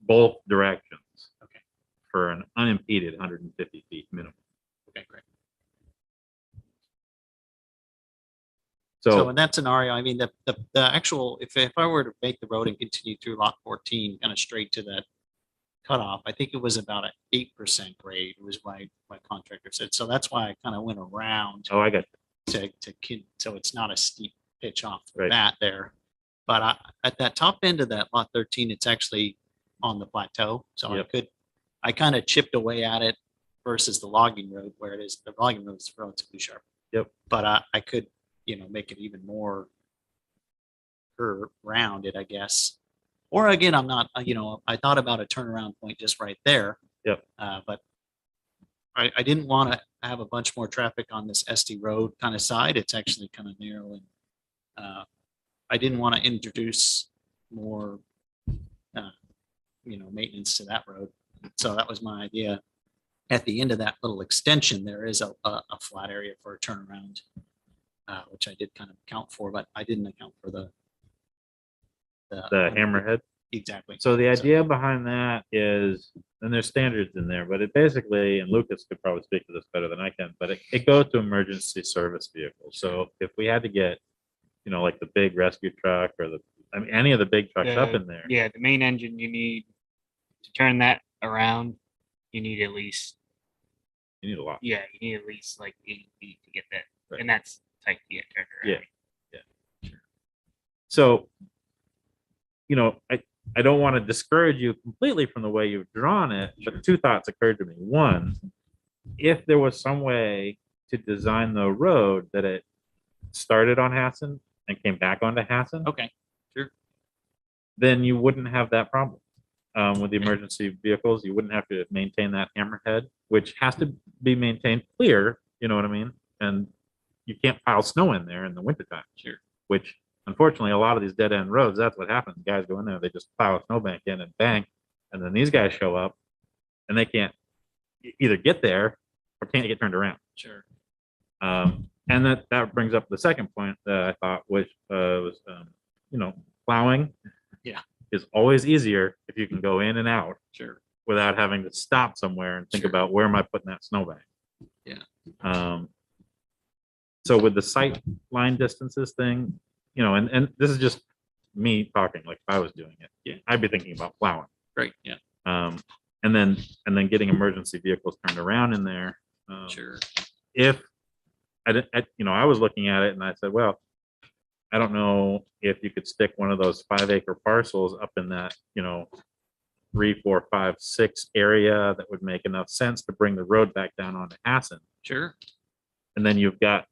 both directions. Okay. For an unimpeded 150 feet minimum. Okay, great. So So, in that scenario, I mean, the actual, if I were to make the road and continue through lot 14, kind of straight to that cutoff, I think it was about an 8% grade was my contractor said. So that's why I kind of went around oh, I got so it's not a steep pitch off for Right. that there. But at that top end of that lot 13, it's actually on the plateau. So Yep. I kind of chipped away at it versus the logging road where it is, the logging road is relatively sharp. Yep. But I could, make it even more rounded, I guess. Or again, I'm not, I thought about a turnaround point just right there. Yep. But I didn't want to have a bunch more traffic on this SD road kind of side. It's actually kind of narrow and I didn't want to introduce more, maintenance to that road. So that was my idea. At the end of that little extension, there is a flat area for a turnaround, which I did kind of account for, but I didn't account for the hammerhead. Exactly. So the idea behind that is, and there's standards in there, but it basically, and Lucas could probably speak to this better than I can, but it goes to emergency service vehicles. So if we had to get, like the big rescue truck or any of the big trucks up in there. Yeah, the main engine you need to turn that around, you need at least, You need a lot. you need at least like 80 feet to get that. Right. And that's tight to get turned around. Yeah. So, I don't want to discourage you completely from the way you've drawn it, but two thoughts occurred to me. One, if there was some way to design the road that it started on Hassan and came back onto Hassan, Okay. Sure. then you wouldn't have that problem. With the emergency vehicles, you wouldn't have to maintain that hammerhead, which has to be maintained clear, you know what I mean? And you can't pile snow in there in the wintertime. Sure. Which unfortunately, a lot of these dead end roads, that's what happens. Guys go in there, they just plow a snowbank in and bang. And then these guys show up and they can't either get there or can't get turned around. Sure. And that brings up the second point that I thought, which was, plowing. Yeah. Is always easier if you can go in and out Sure. without having to stop somewhere and think Sure. about where am I putting that snowbank. Yeah. So with the sight line distances thing, and this is just me talking, like if I was doing it, Yeah. I'd be thinking about plowing. Great. Yeah. And then getting emergency vehicles turned around in there. Sure. If I was looking at it and I said, well, I don't know if you could stick one of those 5-acre parcels up in that, 3, 4, 5, 6 area that would make enough sense to bring the road back down onto Hassan. Sure. And then you've got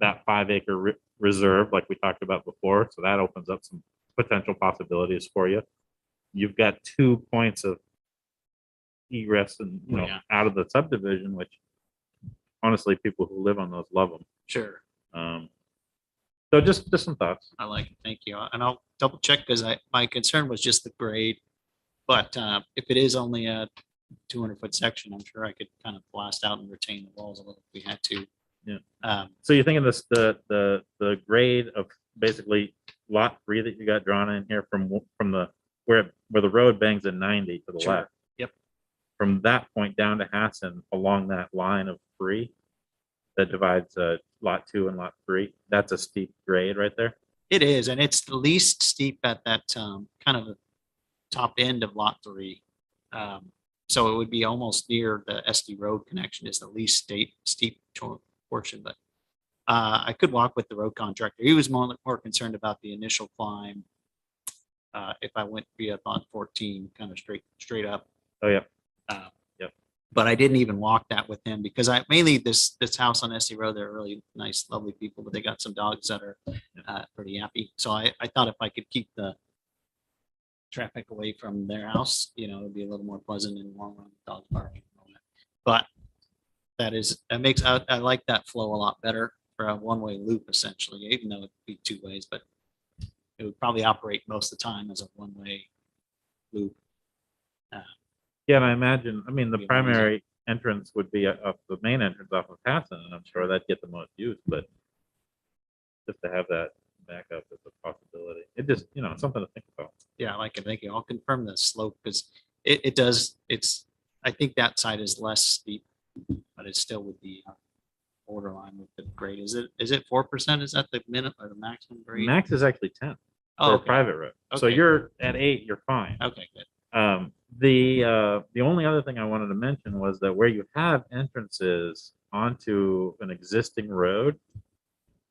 that 5-acre reserve, like we talked about before. So that opens up some potential possibilities for you. You've got 2 points of egress and, Yeah. out of the subdivision, which honestly, people who live on those love them. Sure. So just some thoughts. I like it. Thank you. And I'll double check because my concern was just the grade. But if it is only a 200-foot section, I'm sure I could kind of blast out and retain the walls a little if we had to. Yeah. So you're thinking this the grade of basically lot 3 that you got drawn in here from the where the road bangs at 90 to the Sure. left. Yep. From that point down to Hassan along that line of 3 that divides lot 2 and lot 3. That's a steep grade right there. It is, and it's the least steep at that kind of the top end of lot 3. So it would be almost near the SD road connection is the least steep portion, but I could walk with the road contractor. He was more concerned about the initial climb. If I went via on 14, kind of straight up. Oh, yeah. Uh, Yep. But I didn't even walk that with him because I mainly this house on SC Road, they're really nice, lovely people, but they got some dogs that are pretty happy. So I thought if I could keep the traffic away from their house, it'd be a little more pleasant and long run dog parking. And all that. But that makes I like that flow a lot better for a one-way loop essentially, even though it'd be two ways, but it would probably operate most of the time as a one-way loop. Yeah, and I imagine, I mean, the Be amazing. primary entrance would be up the main entrance off of Hassan, and I'm sure that'd get the most use, but just to have that backup is a possibility. It just, something to think about. Yeah, I like it. Thank you. I'll confirm the slope because it does, I think that side is less steep, but it's still with the borderline with the grade. Is it 4%? Is that the minimum or the maximum grade? Max is actually 10 Oh, for a okay. private road. So Okay. you're at 8, you're fine. Okay, good. The only other thing I wanted to mention was that where you have entrances onto an existing road,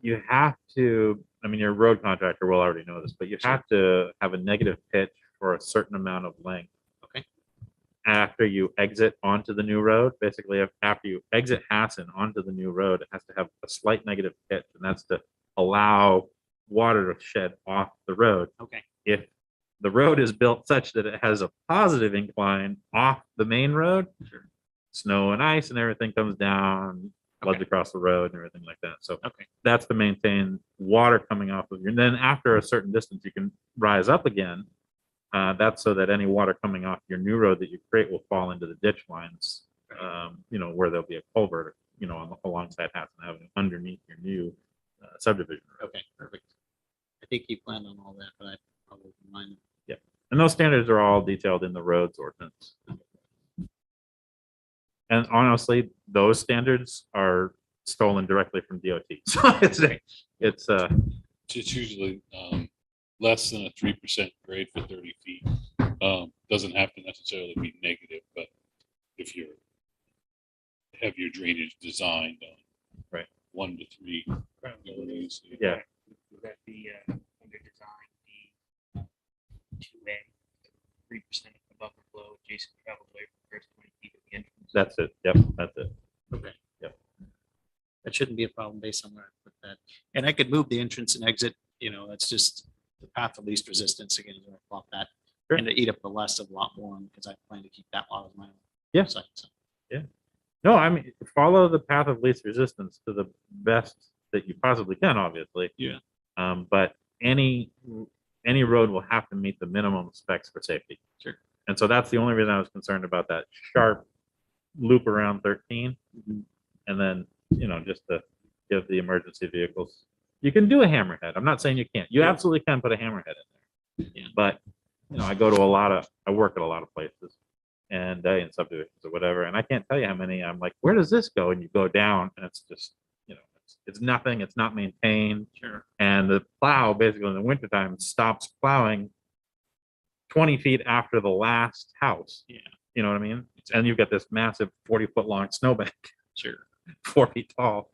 you have to, I mean, your road contractor will already know this, but you have to have a negative pitch for a certain amount of length. Okay. After you exit onto the new road, basically after you exit Hassan onto the new road, it has to have a slight negative pitch, and that's to allow water to shed off the road. Okay. If the road is built such that it has a positive incline off the main road, snow and ice and everything comes down, floods Okay. across the road and everything like that. So Okay. that's to maintain water coming off of you. And then after a certain distance, you can rise up again. That's so that any water coming off your new road that you create will fall into the ditch lines, where there'll be a culvert, alongside Hassan Avenue underneath your new subdivision road. Okay, perfect. I think you planned on all that, but I probably remind them. And those standards are all detailed in the roads ordinance. And honestly, those standards are stolen directly from DOT. So it's It's usually less than a 3% grade for 30 feet. Doesn't have to necessarily be negative, but if you have your drainage designed on Right. 1 to 3 areas, yeah. Would that be under design, the 2A, 3% above the flow, adjacent traveled way for the first 20 feet of the entrance? That's it. Yep, that's it. Okay. Yep. That shouldn't be a problem based on where I put that. And I could move the entrance and exit, that's just the path of least resistance again, is I plot that. Sure. And to eat up the less of lot one, because I plan to keep that lot as my own. Yeah. site, so. No, I mean, follow the path of least resistance to the best that you possibly can, obviously. Yeah. But any road will have to meet the minimum specs for safety. Sure. And so that's the only reason I was concerned about that sharp loop around 13. Mhm. And then, just to give the emergency vehicles, you can do a hammerhead. I'm not saying you can't. You Yeah. absolutely can put a hammerhead in there. Yeah. But, I work at a lot of places and in subdivisions or whatever. And I can't tell you how many I'm like, where does this go? And you go down and it's just, it's nothing. It's not maintained. Sure. And the plow basically in the wintertime stops plowing 20 feet after the last house. Yeah. You know what I mean? And you've got this massive 40-foot long snowbank, Sure. 4 feet tall,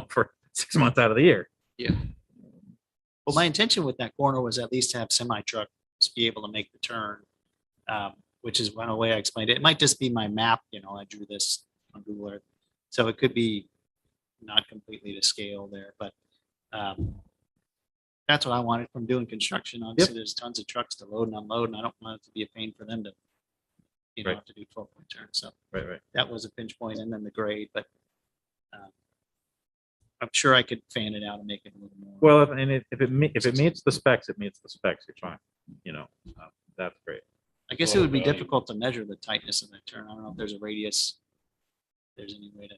for 6 months out of the year. Well, my intention with that corner was at least to have semi trucks be able to make the turn, which is one way I explained it. It might just be my map, I drew this on Google Earth. So it could be not completely to scale there, but that's what I wanted from doing construction. Obviously, there's tons of trucks to load and unload, and I don't want it to be a pain for them to, Right. have to do 12-point turns. So Right. that was a pinch point, and then the grade, but I'm sure I could fan it out and make it a little more. Well, if it meets the specs, it meets the specs. You're fine. That's great. I guess it would be difficult to measure the tightness of that turn. I don't know if there's a radius. If there's any way to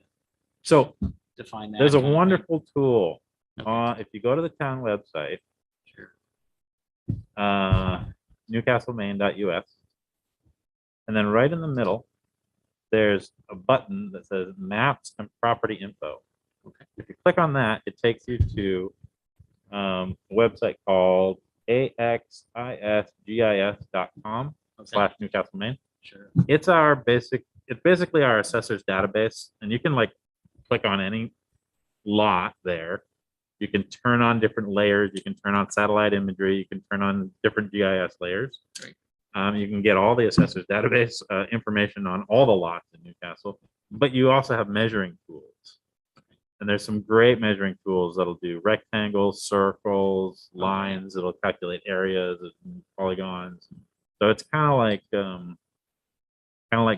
So define that. there's a kind of thing. wonderful tool. Okay. If you go to the town website, Sure. newcastlemaine.us, and then right in the middle, there's a button that says Maps and Property Info. Okay. If you click on that, it takes you to a website called axisgis.com/Newcastle, Maine. Sure. It's basically our assessor's database, and you can click on any lot there. You can turn on different layers. You can turn on satellite imagery. You can turn on different GIS layers. Right. You can get all the assessors database information on all the lots in Newcastle, but you also have measuring tools. And there's some great measuring tools that'll do rectangles, circles, lines. It'll calculate areas and polygons. So it's kind of like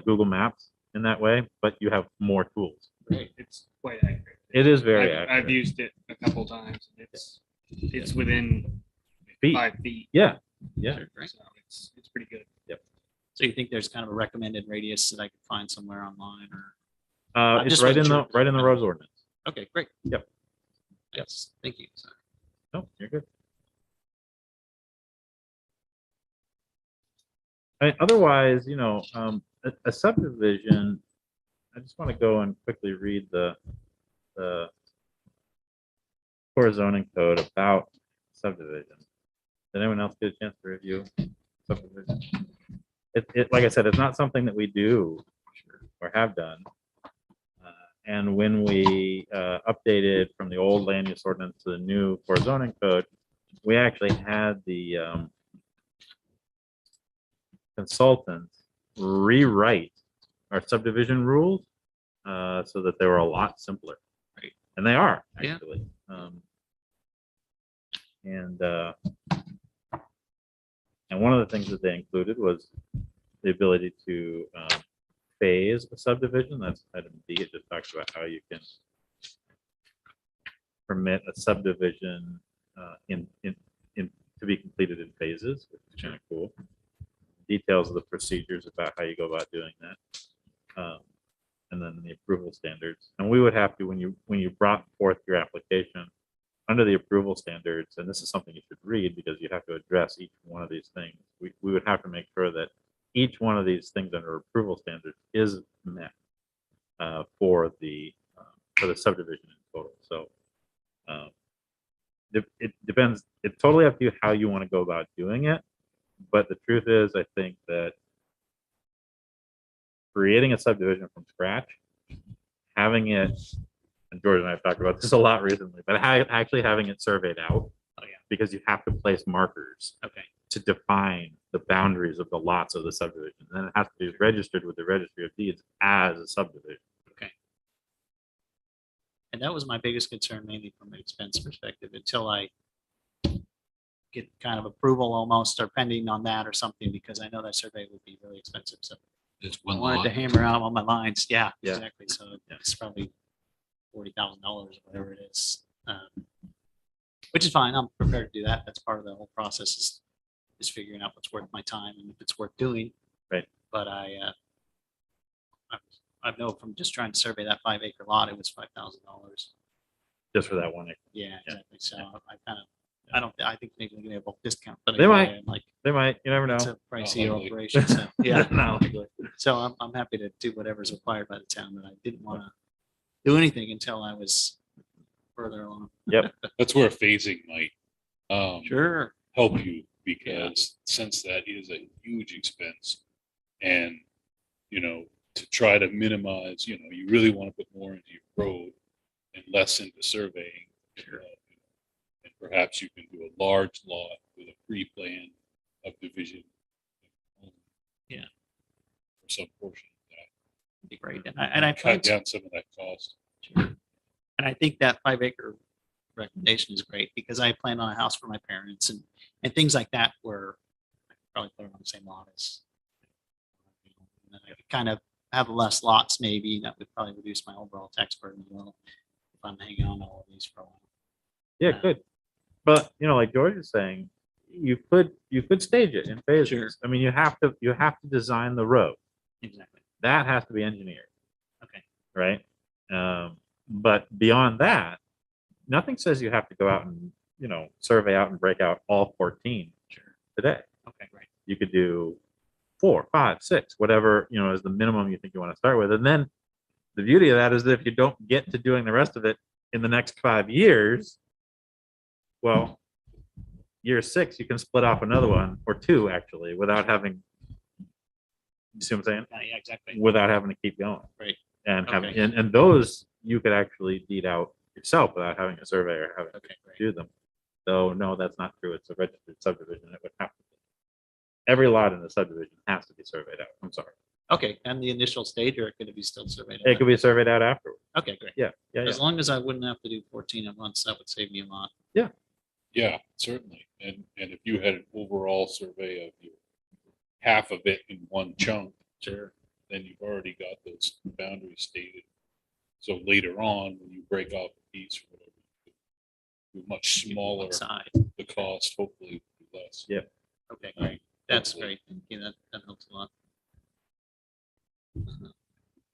Google Maps in that way, but you have more tools. It's quite accurate. It is very I've accurate. used it a couple times. It's within Feet. 5 feet. Yeah, yeah. Sure, great. So it's pretty good. So you think there's kind of a recommended radius that I could find somewhere online or? It's just right in wasn't the sure. roads ordinance. Okay, great. Yep. Yes, thank you. Sorry. No, you're good. Otherwise, a subdivision. I just want to go and quickly read the core zoning code about subdivision. Did anyone else get a chance to review subdivision? Like I said, it's not something that we do or have done. And when we updated from the old land use ordinance to the new core zoning code, we actually had the consultant rewrite our subdivision rules so that they were a lot simpler. Right. And they are Yeah. actually. And one of the things that they included was the ability to phase a subdivision. That's item D. It just talks about how you can permit a subdivision to be completed in phases, which is kind of cool. Details of the procedures about how you go about doing that, and then the approval standards. And we would have to, when you brought forth your application under the approval standards, and this is something you should read because you have to address each one of these things. We would have to make sure that each one of these things under approval standards is met for the subdivision in total. So it depends. It's totally up to you how you want to go about doing it. But the truth is, I think that creating a subdivision from scratch, having it, and George and I have talked about this a lot recently, but actually having it surveyed out, because you have to place markers to define the boundaries of the lots of the subdivision. And then it has to be registered with the Registry of Deeds as a subdivision. Okay. And that was my biggest concern, mainly from an expense perspective, until I get kind of approval almost or pending on that or something, because I know that survey would be really expensive. So It's I one wanted to lot. hammer out on my lines. Yeah, Yeah. exactly. So it's probably $40,000 or whatever it is, which is fine. I'm prepared to do that. That's part of the whole process is figuring out what's worth my time and if it's worth doing. Right. But I know from just trying to survey that 5-acre lot, it was $5,000. Just for that one. Yeah, exactly. So I think maybe they're gonna have a discount. But They might. I'm like, They might, you never know. it's a pricey likely. operation. So, yeah. No. So I'm happy to do whatever's required by the town, but I didn't want to do anything until I was further along. That's where phasing might Sure. help you, because since that is a huge expense, and to try to minimize, you really want to put more into your road and less into surveying. And perhaps you can do a large lot with a pre-plan of division. Yeah. For some portion of that. Be great. And I plan Cut to, down some of that cost. and I think that 5-acre recommendation is great because I plan on a house for my parents and things like that where I could probably put it on the same lot as. And then I could kind of have less lots maybe. That would probably reduce my overall tax burden as well if I'm hanging on to all of these for a while. Yeah, good. But like George is saying, you could stage it in phases. Sure. I mean, you have to design the road. Exactly. That has to be engineered. Okay. Right. But beyond that, nothing says you have to go out and survey out and break out all 14 today. Okay, great. You could do 4, 5, 6, whatever is the minimum you think you want to start with, and then the beauty of that is that if you don't get to doing the rest of it in the next 5 years, well, year 6 you can split off another one or 2 actually without having. You see what I'm saying? Yeah, exactly. Without having to keep going. Right. And having Okay. and those you could actually deed out yourself without having a surveyor having to Okay, great. do them. So no, that's not true. It's a registered subdivision. It would have to be. Every lot in the subdivision has to be surveyed out. I'm sorry. Okay, and the initial stage, or it could be still surveyed? It could be surveyed out afterwards. Okay, great. Yeah, yeah, yeah. As long as I wouldn't have to do 14 at once, that would save me a lot. Yeah, certainly. And if you had an overall survey of your half of it in one chunk, Sure. then you've already got those boundaries stated. So later on, when you break off a piece or whatever, you're much smaller, Side. the cost hopefully will be less. Yeah. Okay, great. That's Hopefully. great. Thank you. That helps a lot.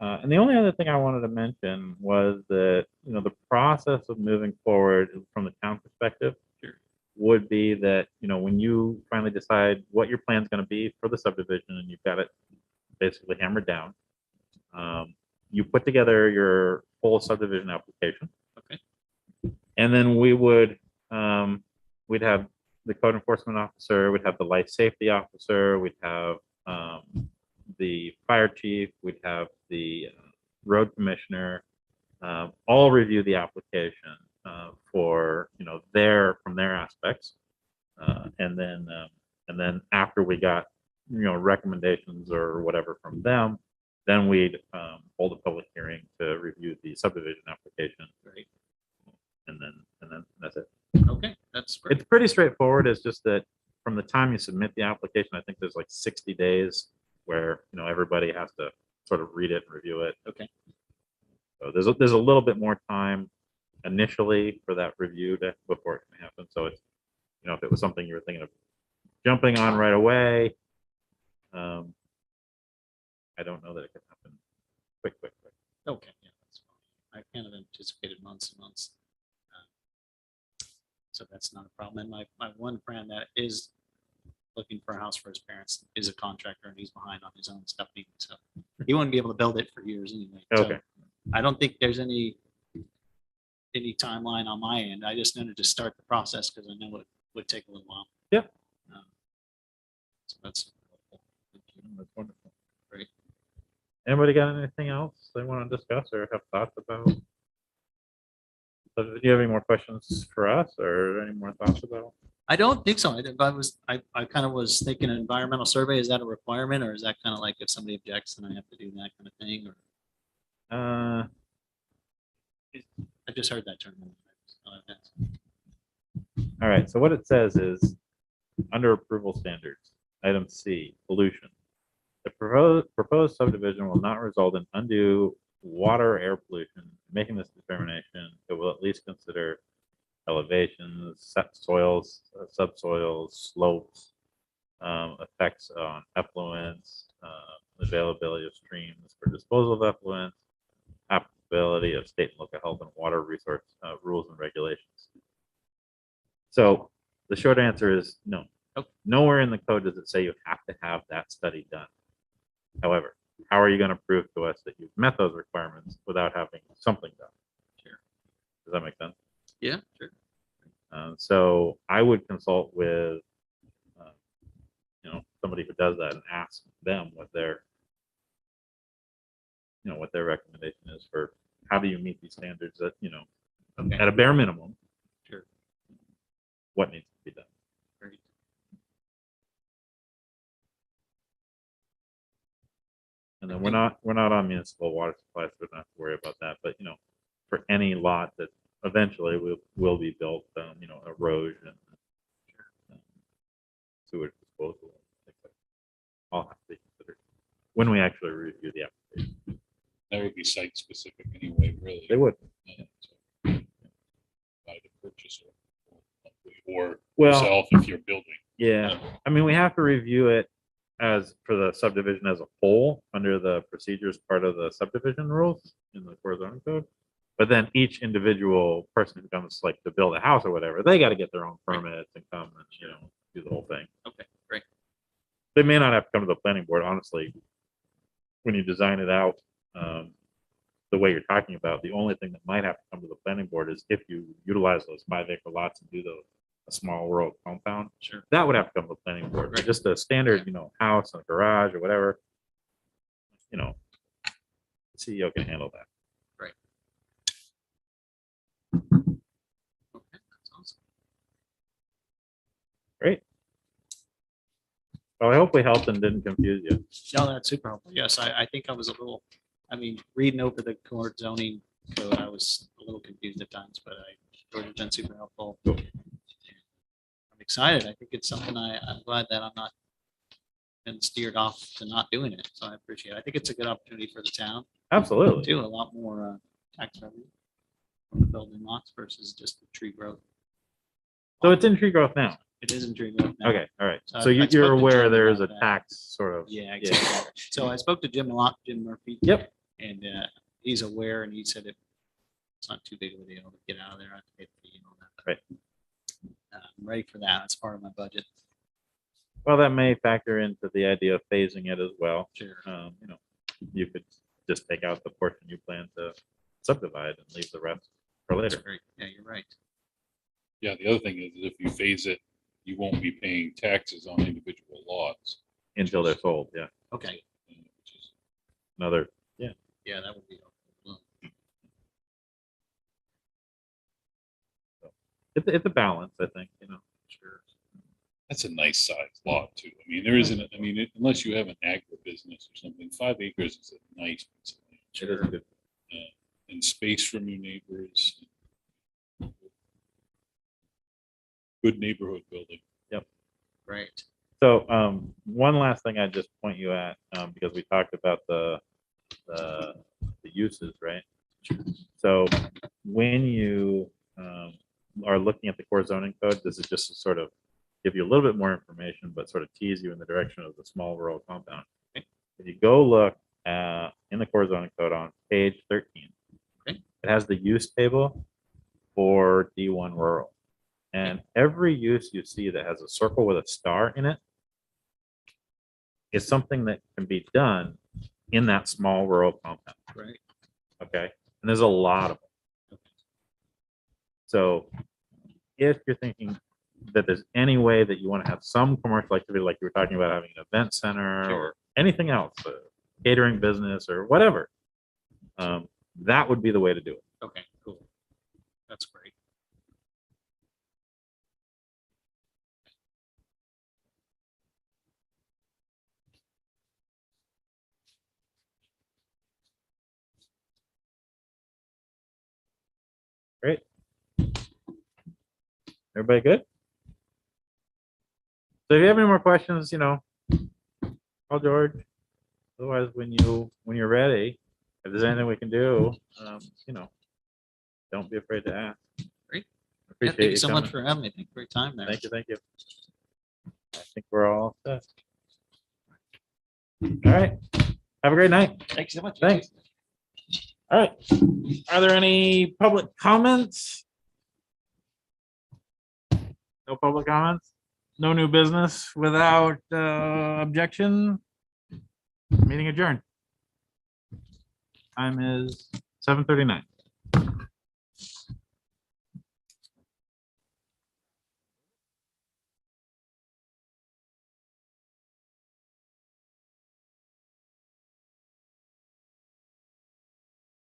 And the only other thing I wanted to mention was that, the process of moving forward from the town perspective would be that, when you finally decide what your plan's going to be for the subdivision and you've got it basically hammered down, you put together your full subdivision application. Okay. And then we'd have the code enforcement officer, we'd have the life safety officer, we'd have the fire chief, we'd have the road commissioner, all review the application for from their aspects, and then after we got recommendations or whatever from them, then we'd hold a public hearing to review the subdivision application. Great. And then that's it. Okay, that's great. It's pretty straightforward. It's just that from the time you submit the application, I think there's like 60 days where everybody has to sort of read it and review it. Okay. So there's a little bit more time initially for that review before it can happen. So it's if it was something you were thinking of jumping on right away, I don't know that it could happen quick. Okay, yeah, that's fine. I kind of anticipated months and months. So that's not a problem. And my one friend that is looking for a house for his parents is a contractor and he's behind on his own stuff. So he wouldn't be able to build it for years anyway. So Okay. I don't think there's any timeline on my end. I just wanted to start the process because I know it would take a little while. Yeah. So that's That's wonderful. Great. Anybody got anything else they want to discuss or have thoughts about? So do you have any more questions for us or any more thoughts about? I don't think so. I kind of was thinking an environmental survey, is that a requirement or is that kind of like if somebody objects, then I have to do that kind of thing? Or I just heard that term. All right, so what it says is, under approval standards, item C, pollution. The proposed subdivision will not result in undue water or air pollution. Making this determination, it will at least consider elevations, soils, subsoils, slopes, effects on effluents, availability of streams for disposal of effluents, applicability of state and local health and water resource rules and regulations. So the short answer is no. Nowhere in the code does it say you have to have that study done. However, how are you going to prove to us that you've met those requirements without having something done? Sure. Does that make sense? Yeah, sure. So I would consult with, somebody who does that and ask them what their recommendation is for how do you meet these standards that, Okay. at a bare minimum, Sure. what needs to be done. Great. And then we're not on municipal water supply, so we don't have to worry about that. But for any lot that eventually will be built, erosion, sewage disposal, things like that, all have to be considered when we actually review the application. That would be site specific anyway, really. They would. By the purchaser or Well, yourself if you're building. yeah. I mean, we have to review it as for the subdivision as a whole under the procedures part of the subdivision rules in the core zoning code. But then each individual person who comes like to build a house or whatever, they got to get their own permits and come and do the whole thing. Okay, great. They may not have to come to the planning board, honestly. When you design it out the way you're talking about, the only thing that might have to come to the planning board is if you utilize those 5-acre lots and do a small rural compound. Sure. That would have to come to the planning board. But Right. just a standard, house and a garage or whatever, the CEO can handle that. Great. Great. Well, I hope we helped and didn't confuse you. No, that's super helpful. Yes, I think I was a little, I mean, reading over the court zoning code, I was a little confused at times, but George has been super helpful. I'm excited. I think it's something I'm glad that I'm not been steered off to not doing it. So I appreciate it. I think it's a good opportunity for the town Absolutely. to do a lot more tax revenue from the building lots versus just the tree growth. So it's in tree growth now. It is in tree growth now. Okay, all right. So So I you're spoke to aware Jim there is a about that. tax sort of. Yeah, exactly. So I spoke to Jim a lot, Jim Murphy. Yep. And he's aware, and he said it's not too big of a deal to get out of there. I have to pay the fee and all that. Right. I'm ready for that. It's part of my budget. Well, that may factor into the idea of phasing it as well. Sure. You know, you could just take out the portion you plan to subdivide and leave the rest for That's later. great. Yeah, you're right. Yeah, the other thing is if you phase it, you won't be paying taxes on individual lots. Until they're sold, yeah. Okay. Which is Another, Yeah, that would be helpful. it's a balance, I think, you know. Sure. That's a nice sized lot too. I mean, there isn't, I mean, unless you have an agribusiness or something, 5 acres is a nice piece of land. It is a good. And space from your neighbors. Good neighborhood building. Right. So, one last thing I'd just point you at, because we talked about the uses, right? So when you, are looking at the core zoning code, this is just to sort of give you a little bit more information, but sort of tease you in the direction of the small rural compound. If you go look in the core zoning code on page 13, Okay. it has the use table for D1 rural. And every use you see that has a circle with a star in it is something that can be done in that small rural compound. Right. Okay. And there's a lot of them. So if you're thinking that there's any way that you want to have some commercial activity, like you were talking about having an event center or anything else, a catering business or whatever, that would be the way to do it. Okay, cool. That's great. Great. Everybody good? So if you have any more questions, you know, call George. Otherwise, when you're ready, if there's anything we can do, you know, don't be afraid to ask. Great. I appreciate Thank you so much coming. for having me. Thank you for your time there. Thank you, thank you. I think we're all set. All right. Have a great night. Thanks so much. Thanks. All right. Are there any public comments? No public comments? No new business without objection? Meeting adjourned. Time is 7:39.